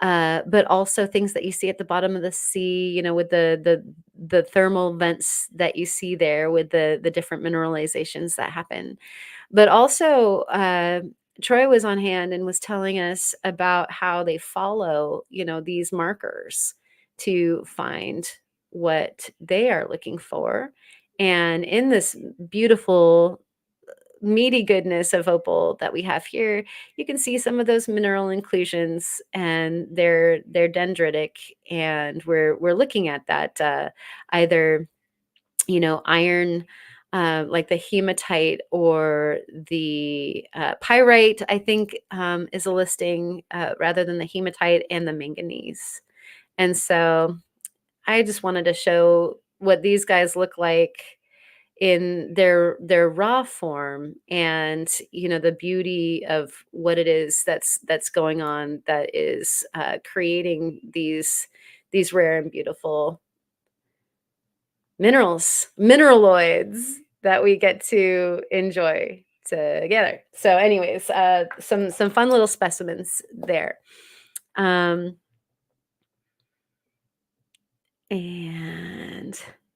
but also things that you see at the bottom of the sea, with the thermal vents that you see there with the different mineralizations that happen. But also, Troy was on hand and was telling us about how they follow, these markers to find what they are looking for. And in this beautiful meaty goodness of opal that we have here, you can see some of those mineral inclusions, and they're dendritic, and we're looking at that either iron, like the hematite, or the pyrite, I think, is a listing, rather than the hematite and the manganese. And so I just wanted to show what these guys look like in their raw form, and the beauty of what it is that's going on, that is creating these rare and beautiful mineraloids that we get to enjoy together. So anyways, some fun little specimens there. And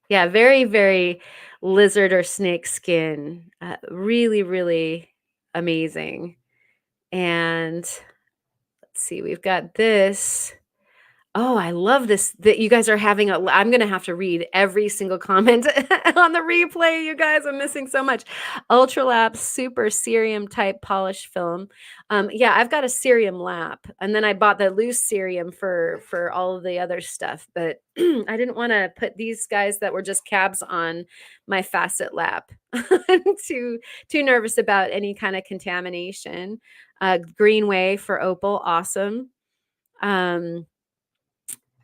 yeah, very, very lizard or snake skin. Really, really amazing. And let's see, we've got this. Oh, I love this that you guys are having I'm gonna have to read every single comment on the replay, you guys. I'm missing so much. Ultralap super cerium type polish film. Yeah, I've got a cerium lap, and then I bought the loose cerium for all of the other stuff, but I didn't want to put these guys that were just cabs on my facet lap. too too nervous about any kind of contamination. Greenway for opal, awesome. Um,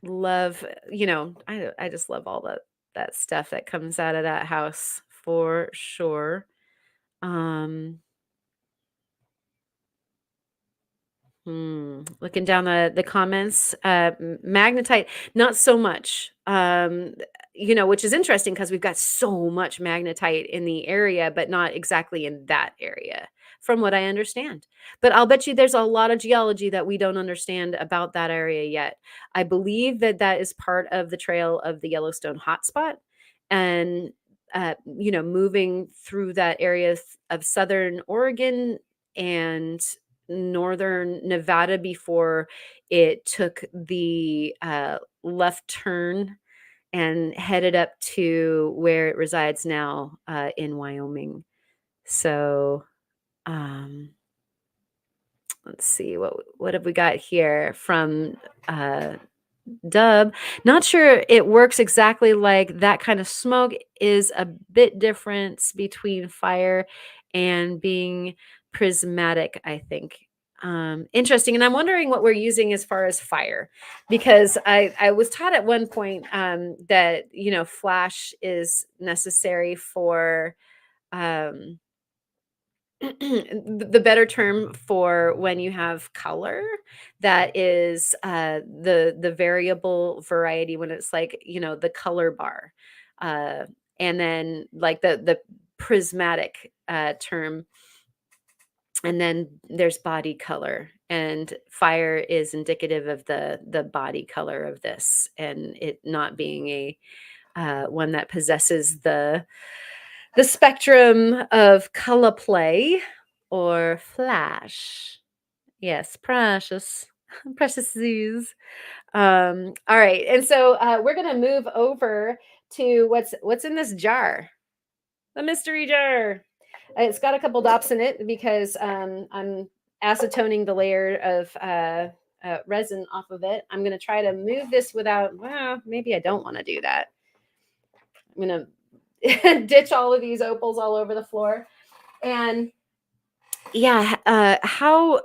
Love, I just love all that stuff that comes out of that house for sure. Um, Looking down the comments, magnetite, not so much. Which is interesting because we've got so much magnetite in the area, but not exactly in that area, from what I understand. But I'll bet you there's a lot of geology that we don't understand about that area yet. I believe that that is part of the trail of the Yellowstone hotspot, and moving through that area of southern Oregon and northern Nevada before it took the left turn and headed up to where it resides now in Wyoming. So um, let's see what have we got here from uh, Dub. Not sure it works exactly like that kind of smoke is a bit difference between fire and being prismatic, I think. Interesting. And I'm wondering what we're using as far as fire, because I was taught at one point that, flash is necessary for um, the better term for when you have color that is the variable variety, when it's like, the color bar, uh and then like the prismatic term, and then there's body color, and fire is indicative of the body color of this, and it not being a one that possesses the spectrum of color play or flash. Yes, precious. Precious Z's. All right. And so we're gonna move over to what's in this jar. The mystery jar. It's got a couple dots in it because I'm acetoning the layer of resin off of it. I'm gonna try to move this without, well, maybe I don't want to do that. I'm gonna ditch all of these opals all over the floor. And yeah, how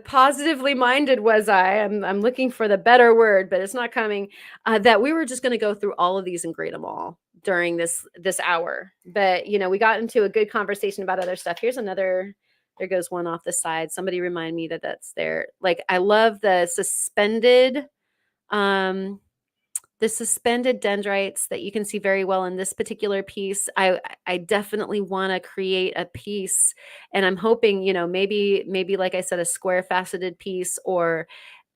positively minded was I? I'm looking for the better word, but it's not coming. That we were just going to go through all of these and grade them all during this hour. But we got into a good conversation about other stuff. Here's another. There goes one off the side. Somebody remind me that that's there. Like, I love um the suspended dendrites that you can see very well in this particular piece. I definitely want to create a piece, and I'm hoping, maybe like I said, a square faceted piece, or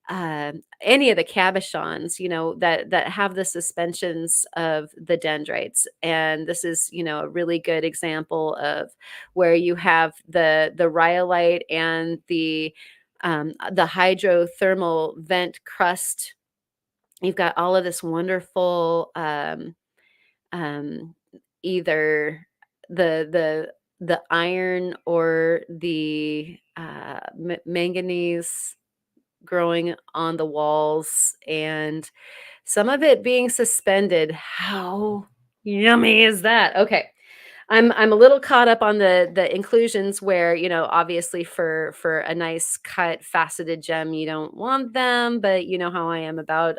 any of the cabochons, that have the suspensions of the dendrites. And this is, a really good example of where you have the rhyolite and the hydrothermal vent crust. You've got all of this wonderful um, either the iron or the manganese growing on the walls, and some of it being suspended. How yummy is that? Okay. I'm a little caught up on the inclusions where, obviously for a nice cut faceted gem, you don't want them, but you know how I am about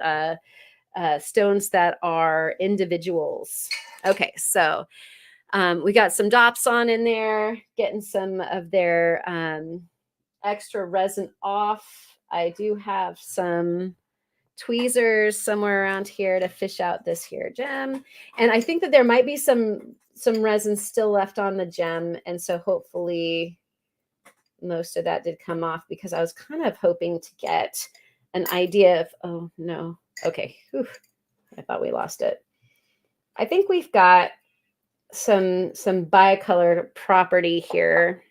stones that are individuals. Okay, so we got some dops on in there, getting some of their extra resin off. I do have some tweezers somewhere around here to fish out this here gem, and I think that there might be some resin still left on the gem, and so hopefully most of that did come off, because I was kind of hoping to get an idea of, oh no, okay, whew, I thought we lost it. I think we've got some bicolor property here,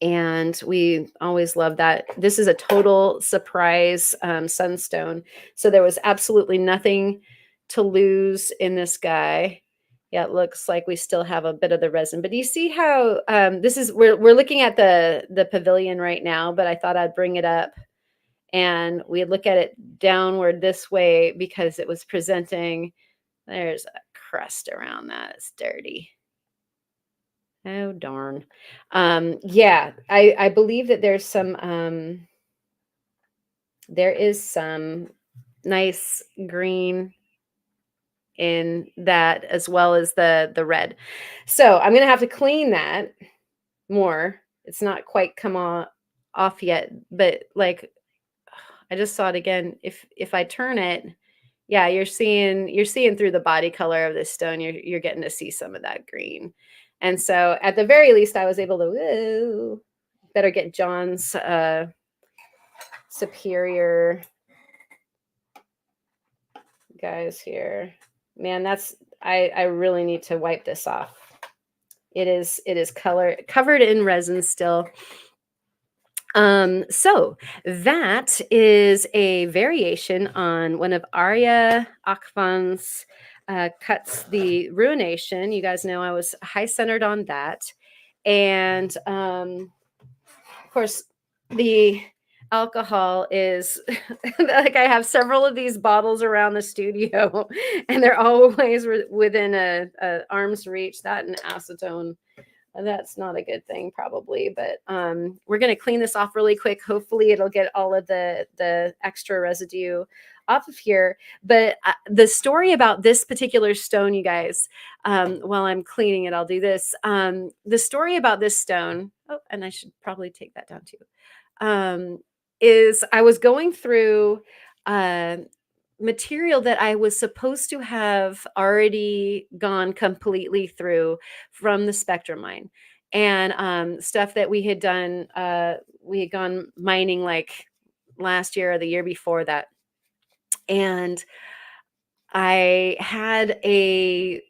and we always love that. This is a total surprise sunstone, so there was absolutely nothing to lose in this guy. Yeah, it looks like we still have a bit of the resin, but do you see how this is? We're looking at the pavilion right now, but I thought I'd bring it up and we look at it downward this way because it was presenting. There's a crust around that. It's dirty. Oh, darn. Yeah, I believe that there is some nice green in that, as well as the red. So I'm gonna have to clean that more. It's not quite come off yet, but like I just saw it again. If I turn it, yeah, you're seeing through the body color of this stone. You're getting to see some of that green. And so at the very least I was able to whoa, better get John's superior guys here. Man, that's I really need to wipe this off. It is color covered in resin still. So that is a variation on one of Arya Akvan's cuts, the Ruination. You guys know I was high centered on that. And of course, the alcohol is like I have several of these bottles around the studio, and they're always within a arm's reach. That and acetone. That's not a good thing, probably, but we're going to clean this off really quick. Hopefully, it'll get all of the extra residue off of here. But the story about this particular stone, you guys, while I'm cleaning it, I'll do this. The story about this stone, oh, and I should probably take that down too, is I was going through uh, material that I was supposed to have already gone completely through from the spectrum mine, and stuff that we had gone mining like last year or the year before that. And I had a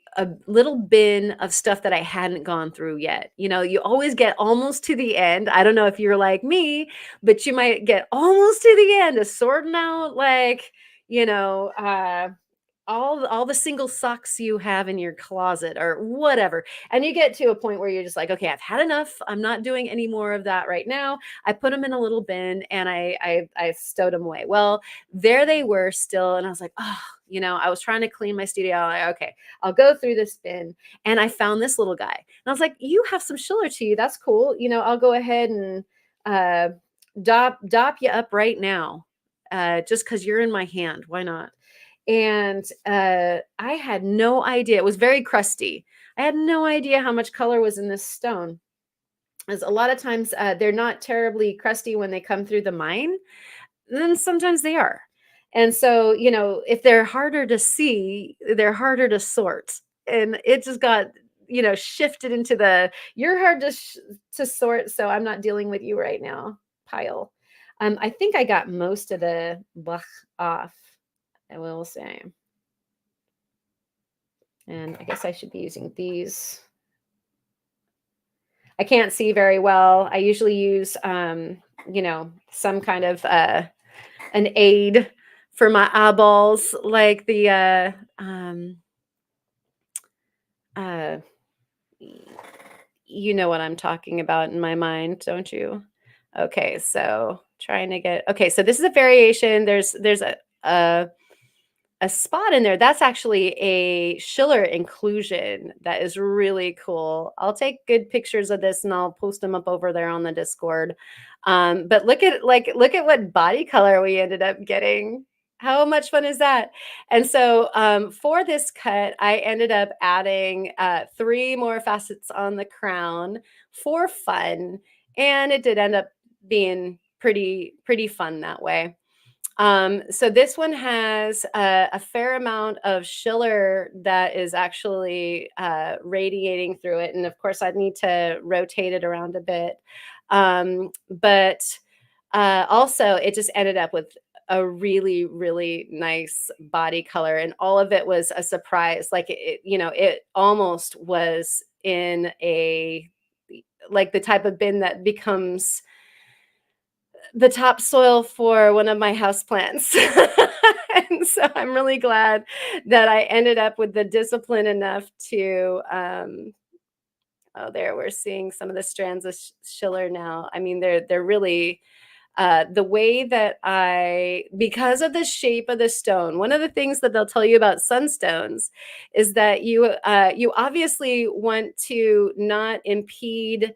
little bin of stuff that I hadn't gone through yet. You know, you always get almost to the end. I don't know if you're like me, but you might get almost to the end of sorting out like, you know, all the single socks you have in your closet or whatever. And you get to a point where you're just like, okay, I've had enough. I'm not doing any more of that right now. I put them in a little bin and I stowed them away. Well, there they were still, and I was like, oh, you know, I was trying to clean my studio. I'm like, okay, I'll go through this bin, and I found this little guy, and I was like, you have some Schiller tea. That's cool. You know, I'll go ahead and uh, dop you up right now, just because you're in my hand. Why not? And I had no idea. It was very crusty. I had no idea how much color was in this stone. As a lot of times they're not terribly crusty when they come through the mine, then sometimes they are. And so, you know, if they're harder to see, they're harder to sort. And it just got, you know, shifted into the you're hard to sort, so I'm not dealing with you right now pile. I think I got most of the blah off, I will say. And I guess I should be using these. I can't see very well. I usually use, you know, some kind of an aid for my eyeballs, like the uh, you know what I'm talking about in my mind, don't you? Okay, so trying to get okay. So this is a variation. There's a spot in there that's actually a Schiller inclusion that is really cool. I'll take good pictures of this and I'll post them up over there on the Discord. But look at what body color we ended up getting. How much fun is that? And so for this cut, I ended up adding 3 more facets on the crown for fun, and it did end up being pretty fun that way. So this one has a fair amount of Schiller that is actually radiating through it. And of course, I'd need to rotate it around a bit. But also, it just ended up with a really nice body color. And all of it was a surprise. Like, you know, it almost was in like the type of bin that becomes the topsoil for one of my houseplants. And so I'm really glad that I ended up with the discipline enough to, oh, there we're seeing some of the strands of Schiller now. I mean, they're really, the way that because of the shape of the stone, one of the things that they'll tell you about sunstones is that you obviously want to not impede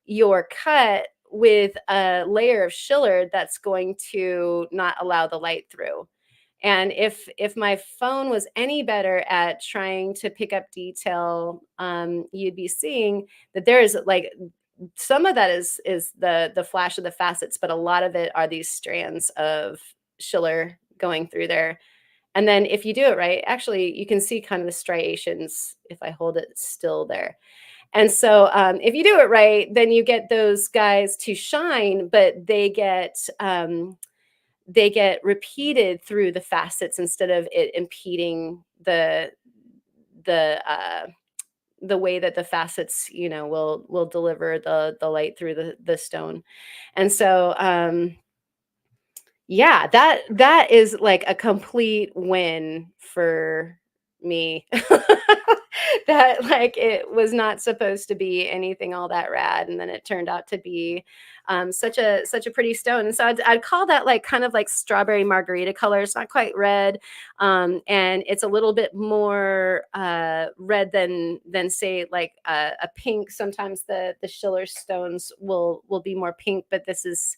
your cut with a layer of Schiller that's going to not allow the light through. And if my phone was any better at trying to pick up detail, you'd be seeing that there is like some of that is the flash of the facets, but a lot of it are these strands of schiller going through there. And then if you do it right, actually, you can see kind of the striations if I hold it still there. And so, if you do it right, then you get those guys to shine, but they get repeated through the facets instead of it impeding the the way that the facets, will deliver the light through the stone. And so, yeah, that is like a complete win for me. That like it was not supposed to be anything all that rad, and then it turned out to be such a pretty stone. And so I'd call that like kind of like strawberry margarita color. It's not quite red, and it's a little bit more red than say like a pink. Sometimes the Schiller stones will be more pink, but this is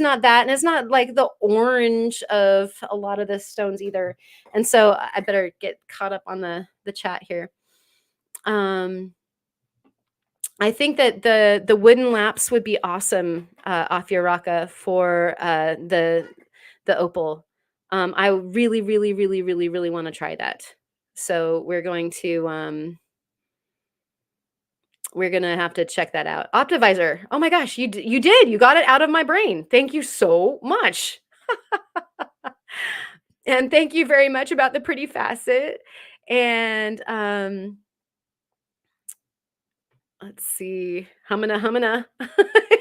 not that, and it's not like the orange of a lot of the stones either. And so I better get caught up on the chat here. Um, I think that the wooden laps would be awesome off your raka for the opal. I really, really, really, really, really want to try that. So we're gonna have to check that out. Optivisor. Oh my gosh, you did. You got it out of my brain. Thank you so much. And thank you very much about the pretty facet. And let's see, humana humana.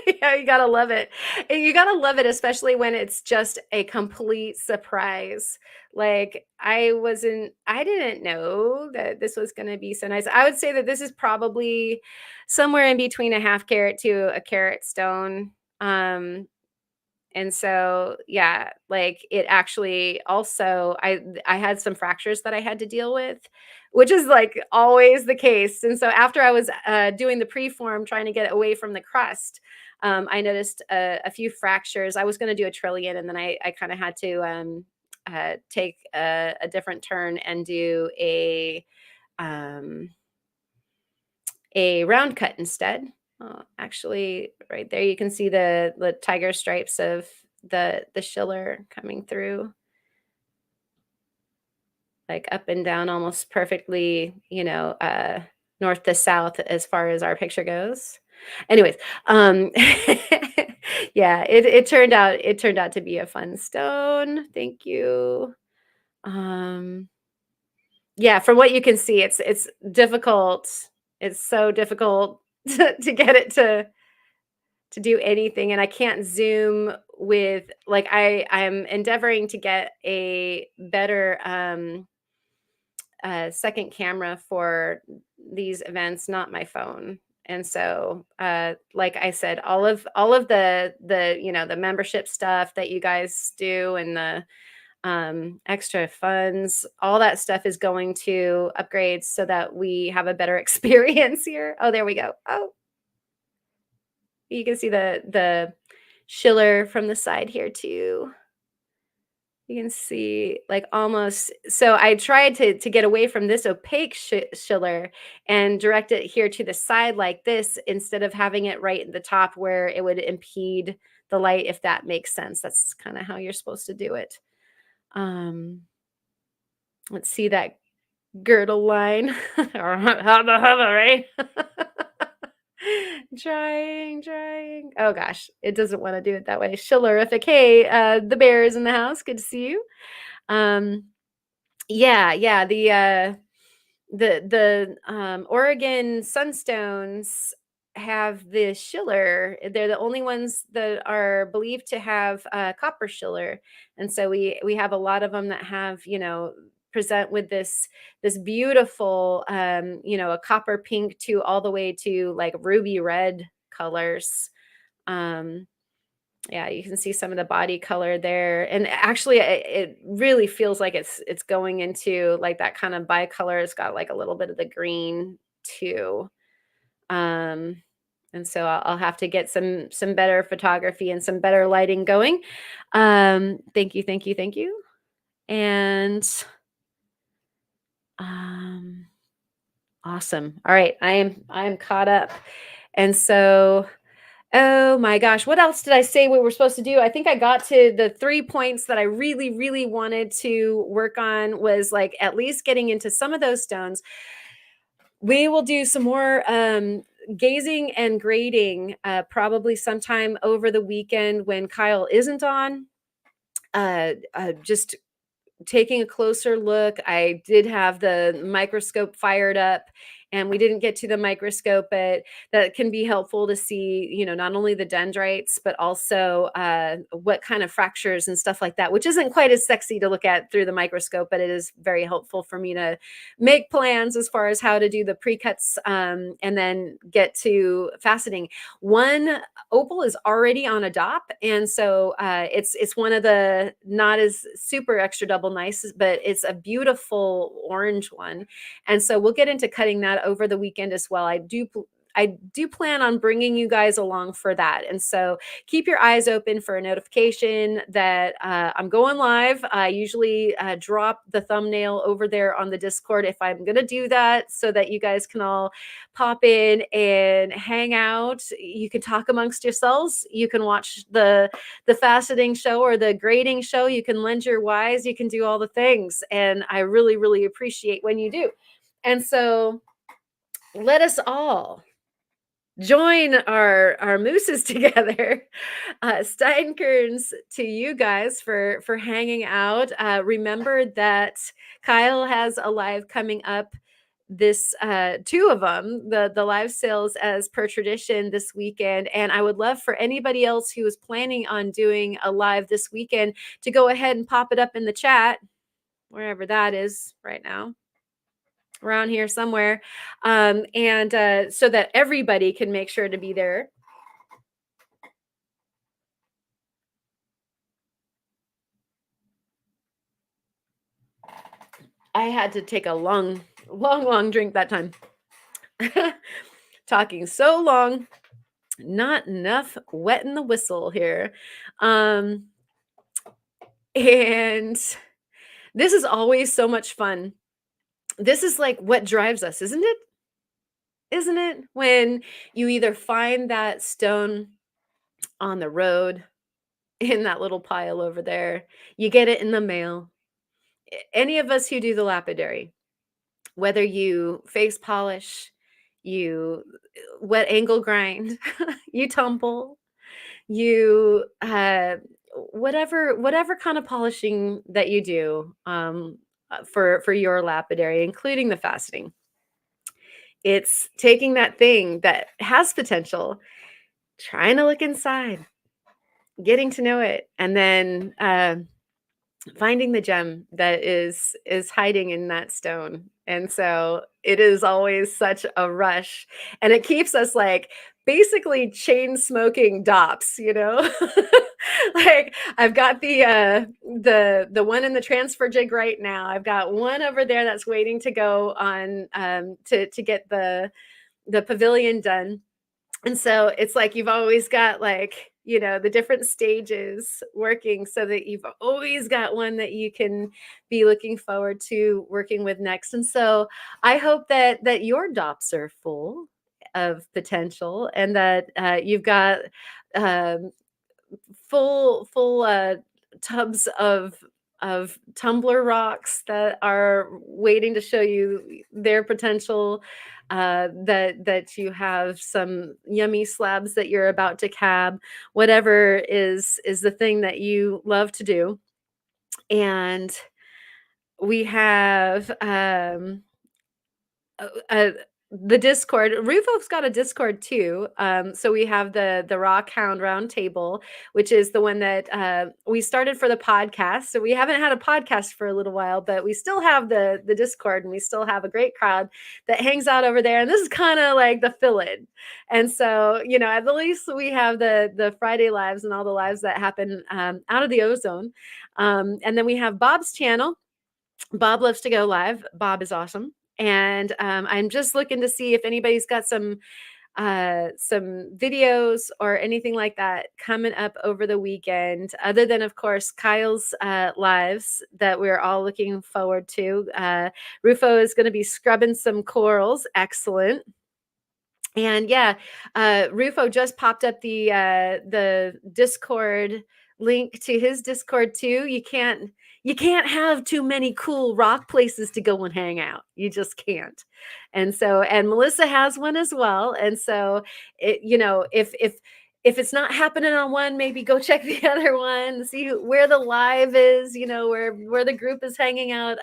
Yeah, you gotta love it. And you gotta love it, especially when it's just a complete surprise. Like I didn't know that this was gonna be so nice. I would say that this is probably somewhere in between a half carat to a carat stone. Um, and so, yeah, like it actually also I had some fractures that I had to deal with, which is like always the case. And so after I was doing the preform, trying to get away from the crust, I noticed a few fractures. I was going to do a trillion, and then I kind of had to take a different turn and do um, a round cut instead. Actually, right there you can see the tiger stripes of the schiller coming through, like up and down, almost perfectly, north to south as far as our picture goes. Anyways, yeah, it turned out to be a fun stone. Thank you. Um, yeah, from what you can see, it's difficult. It's so difficult to get it to do anything, and I can't zoom with like I'm endeavoring to get a better second camera for these events, not my phone. And so like I said, all of the the membership stuff that you guys do, and the extra funds, all that stuff is going to upgrades so that we have a better experience here. Oh, there we go. Oh, you can see the schiller from the side here too. You can see like almost, so I tried to get away from this opaque schiller and direct it here to the side like this, instead of having it right at the top where it would impede the light, if that makes sense. That's kind of how you're supposed to do it. Um, let's see that girdle line or hubba hubba, right? Trying. Oh gosh, it doesn't want to do it that way. Schillerific. Hey, the bear is in the house. Good to see you. Um, yeah, the Oregon Sunstones have the schiller. They're the only ones that are believed to have copper schiller, and so we have a lot of them that have, present with this beautiful, a copper pink to all the way to like ruby red colors. Um, yeah, you can see some of the body color there, and actually, it really feels like it's going into like that kind of bicolor. It's got like a little bit of the green too, um, and so I'll have to get some better photography and some better lighting going. Thank you, thank you, thank you, and um, awesome. All right, I am caught up. And so, oh my gosh, what else did I say we were supposed to do? I think I got to the 3 points that I really, really wanted to work on was, like, at least getting into some of those stones. We will do some more, gazing and grading, probably sometime over the weekend when Kyle isn't on. Just taking a closer look. I did have the microscope fired up, and we didn't get to the microscope, but that can be helpful to see, not only the dendrites, but also what kind of fractures and stuff like that, which isn't quite as sexy to look at through the microscope, but it is very helpful for me to make plans as far as how to do the pre-cuts, and then get to faceting. One opal is already on a dop, and so it's one of the not as super extra double nice, but it's a beautiful orange one, and so we'll get into cutting that over the weekend as well. I do plan on bringing you guys along for that. And so keep your eyes open for a notification that I'm going live. I usually drop the thumbnail over there on the Discord if I'm going to do that, so that you guys can all pop in and hang out. You can talk amongst yourselves. You can watch the faceting show or the grading show. You can lend your wise. You can do all the things. And I really, really appreciate when you do. And so let us all join our mooses together. Steinkerns to you guys for hanging out. Remember that Kyle has a live coming up, this two of them, the live sales as per tradition this weekend, and I would love for anybody else who is planning on doing a live this weekend to go ahead and pop it up in the chat, wherever that is right now, around here somewhere, and so that everybody can make sure to be there. I had to take a long, long, long drink that time. Talking so long, not enough wet in the whistle here. Um, and this is always so much fun. This is like what drives us, isn't it? Isn't it? When you either find that stone on the road in that little pile over there, you get it in the mail. Any of us who do the lapidary, whether you face polish, you wet angle grind, you tumble, you whatever kind of polishing that you do, for your lapidary, including the faceting. It's taking that thing that has potential, trying to look inside, getting to know it, and then finding the gem that is hiding in that stone. And so it is always such a rush, and it keeps us like basically chain smoking dops, like I've got the one in the transfer jig right now. I've got one over there that's waiting to go on, to get the pavilion done. And so it's like you've always got, like, the different stages working, so that you've always got one that you can be looking forward to working with next. And so I hope that your dops are full of potential, and that you've got um, full tubs of tumbler rocks that are waiting to show you their potential, that you have some yummy slabs that you're about to cab, whatever is the thing that you love to do. And we have uh, uh, the Discord. Rufo's got a Discord too. So we have the Rock Hound Round Table, which is the one that we started for the podcast. So we haven't had a podcast for a little while, but we still have the Discord, and we still have a great crowd that hangs out over there. And this is kind of like the fill-in. And so, at the least we have the Friday lives and all the lives that happen out of the ozone. And then we have Bob's channel. Bob loves to go live. Bob is awesome. And I'm just looking to see if anybody's got some videos or anything like that coming up over the weekend, other than, of course, Kyle's lives that we're all looking forward to. Rufo is going to be scrubbing some corals. Excellent. And yeah, Rufo just popped up the Discord link to his Discord too. You can't have too many cool rock places to go and hang out. You just can't. And Melissa has one as well. And so if it's not happening on one, maybe go check the other one, see where the live is, where the group is hanging out,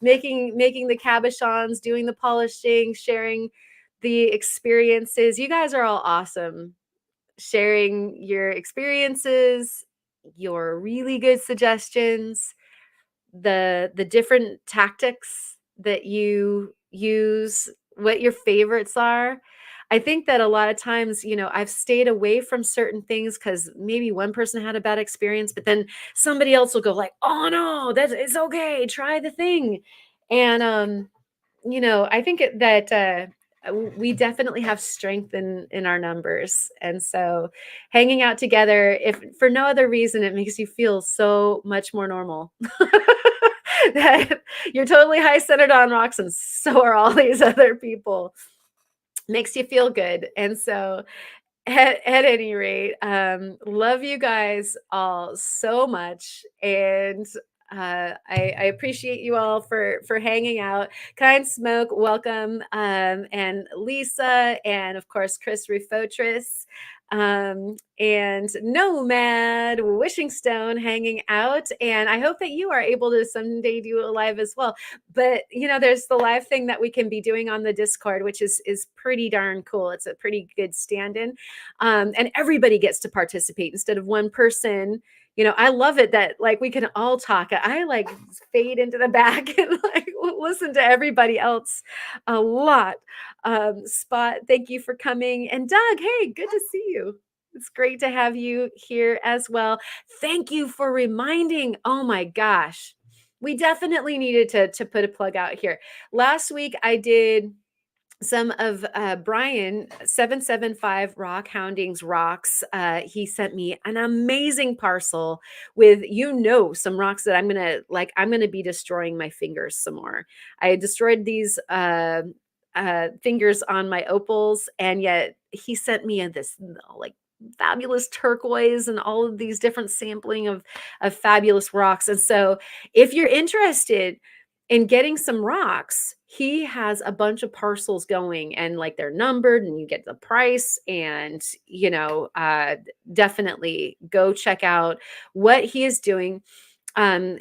making the cabochons, doing the polishing, sharing the experiences. You guys are all awesome. Sharing your experiences, your really good suggestions, the different tactics that you use, what your favorites are. I think that a lot of times, I've stayed away from certain things because maybe one person had a bad experience, but then somebody else will go like, "Oh no, that it's okay. Try the thing," and I think that we definitely have strength in our numbers, and so hanging out together, if for no other reason, it makes you feel so much more normal. That you're totally high centered on rocks, and so are all these other people. Makes you feel good, and so at any rate, love you guys all so much, and I appreciate you all for hanging out. Kind Smoke, welcome, and Lisa, and of course Chris Rufotris, and Nomad Wishing Stone hanging out, and I hope that you are able to someday do a live as well. But there's the live thing that we can be doing on the Discord, which is pretty darn cool. It's a pretty good stand-in, and everybody gets to participate instead of one person. I love it that like we can all talk. I like fade into the back and like listen to everybody else a lot. Spot, thank you for coming. And Doug, hey, good to see you. It's great to have you here as well. Thank you for reminding. Oh my gosh. We definitely needed to put a plug out here. Last week I did some of Brian 775 Rock Hounding's rocks. He sent me an amazing parcel with some rocks that I'm gonna be destroying my fingers some more. I destroyed these fingers on my opals, and yet he sent me this like fabulous turquoise and all of these different sampling of fabulous rocks. And so if you're interested in getting some rocks, he has a bunch of parcels going, and like they're numbered and you get the price, and definitely go check out what he is doing.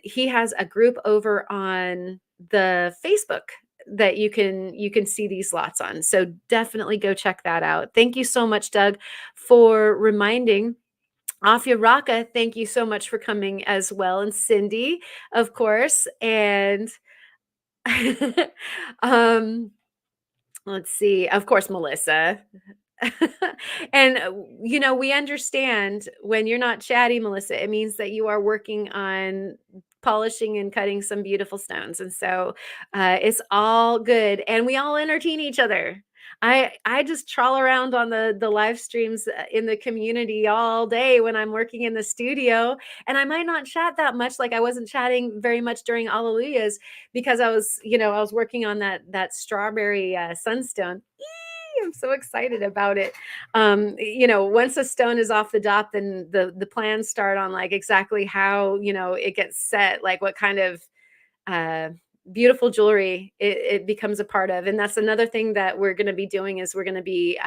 He has a group over on the Facebook that you can see these lots on. So definitely go check that out. Thank you so much, Doug, for reminding. Afia Raka, thank you so much for coming as well. And Cindy, of course. And um, let's see. Of course, Melissa. And we understand when you're not chatty, Melissa, it means that you are working on polishing and cutting some beautiful stones. And so it's all good. And we all entertain each other. I just trawl around on the live streams in the community all day when I'm working in the studio, and I might not chat that much. Like I wasn't chatting very much during Alleluias because I was working on that strawberry sunstone. I'm so excited about it. Once a stone is off the dop, then the plans start on like exactly how it gets set, like what kind of uh, beautiful jewelry it becomes a part of. And that's another thing that we're going to be doing is we're going to be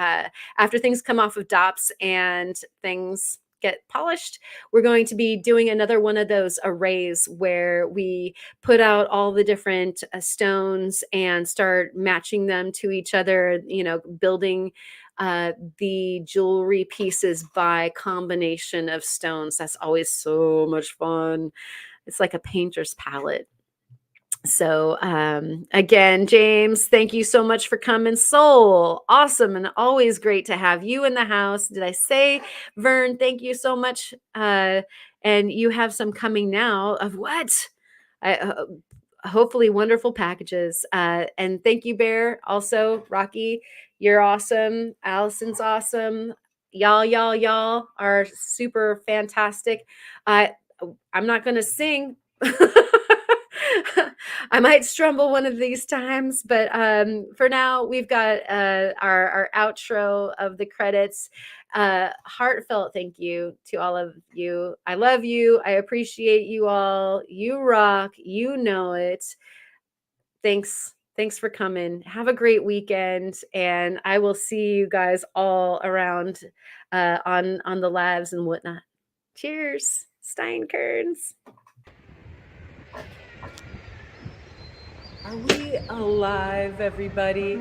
after things come off of dops and things get polished, we're going to be doing another one of those arrays where we put out all the different stones and start matching them to each other, building the jewelry pieces by combination of stones. That's always so much fun. It's like a painter's palette. So again, James, thank you so much for coming. Soul, awesome, and always great to have you in the house. Did I say, Vern? Thank you so much. And you have some coming now of what? Hopefully wonderful packages. And thank you, Bear. Also, Rocky, you're awesome. Allison's awesome. Y'all are super fantastic. I'm not going to sing. I might strumble one of these times, but for now, we've got our outro of the credits. Heartfelt thank you to all of you. I love you. I appreciate you all. You rock. You know it. Thanks for coming. Have a great weekend, and I will see you guys all around on the lives and whatnot. Cheers, Steinkerns. Are we alive, everybody?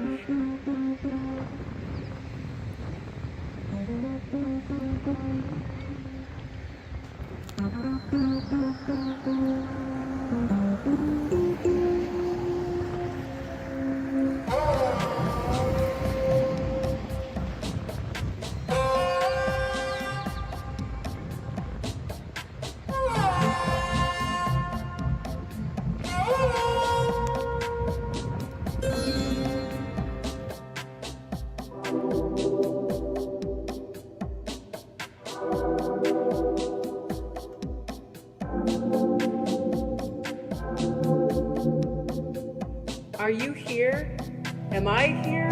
Are you here? Am I here?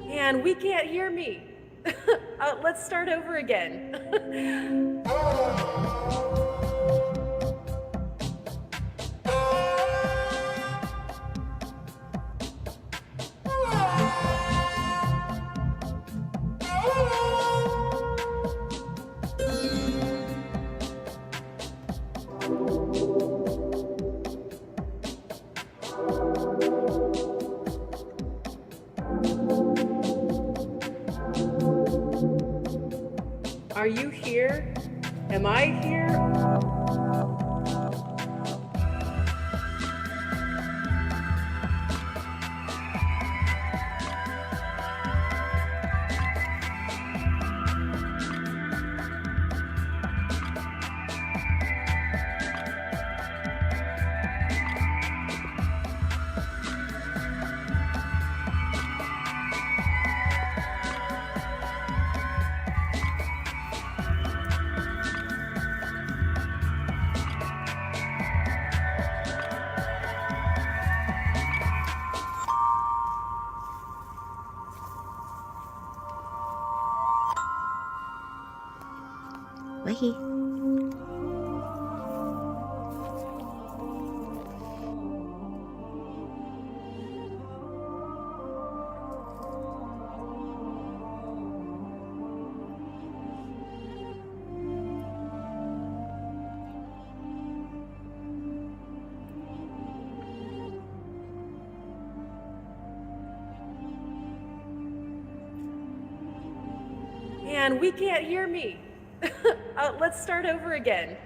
And we can't hear me. Let's start over again. Are you here? Am I here? Bye. And we can't hear me. Let's start over again.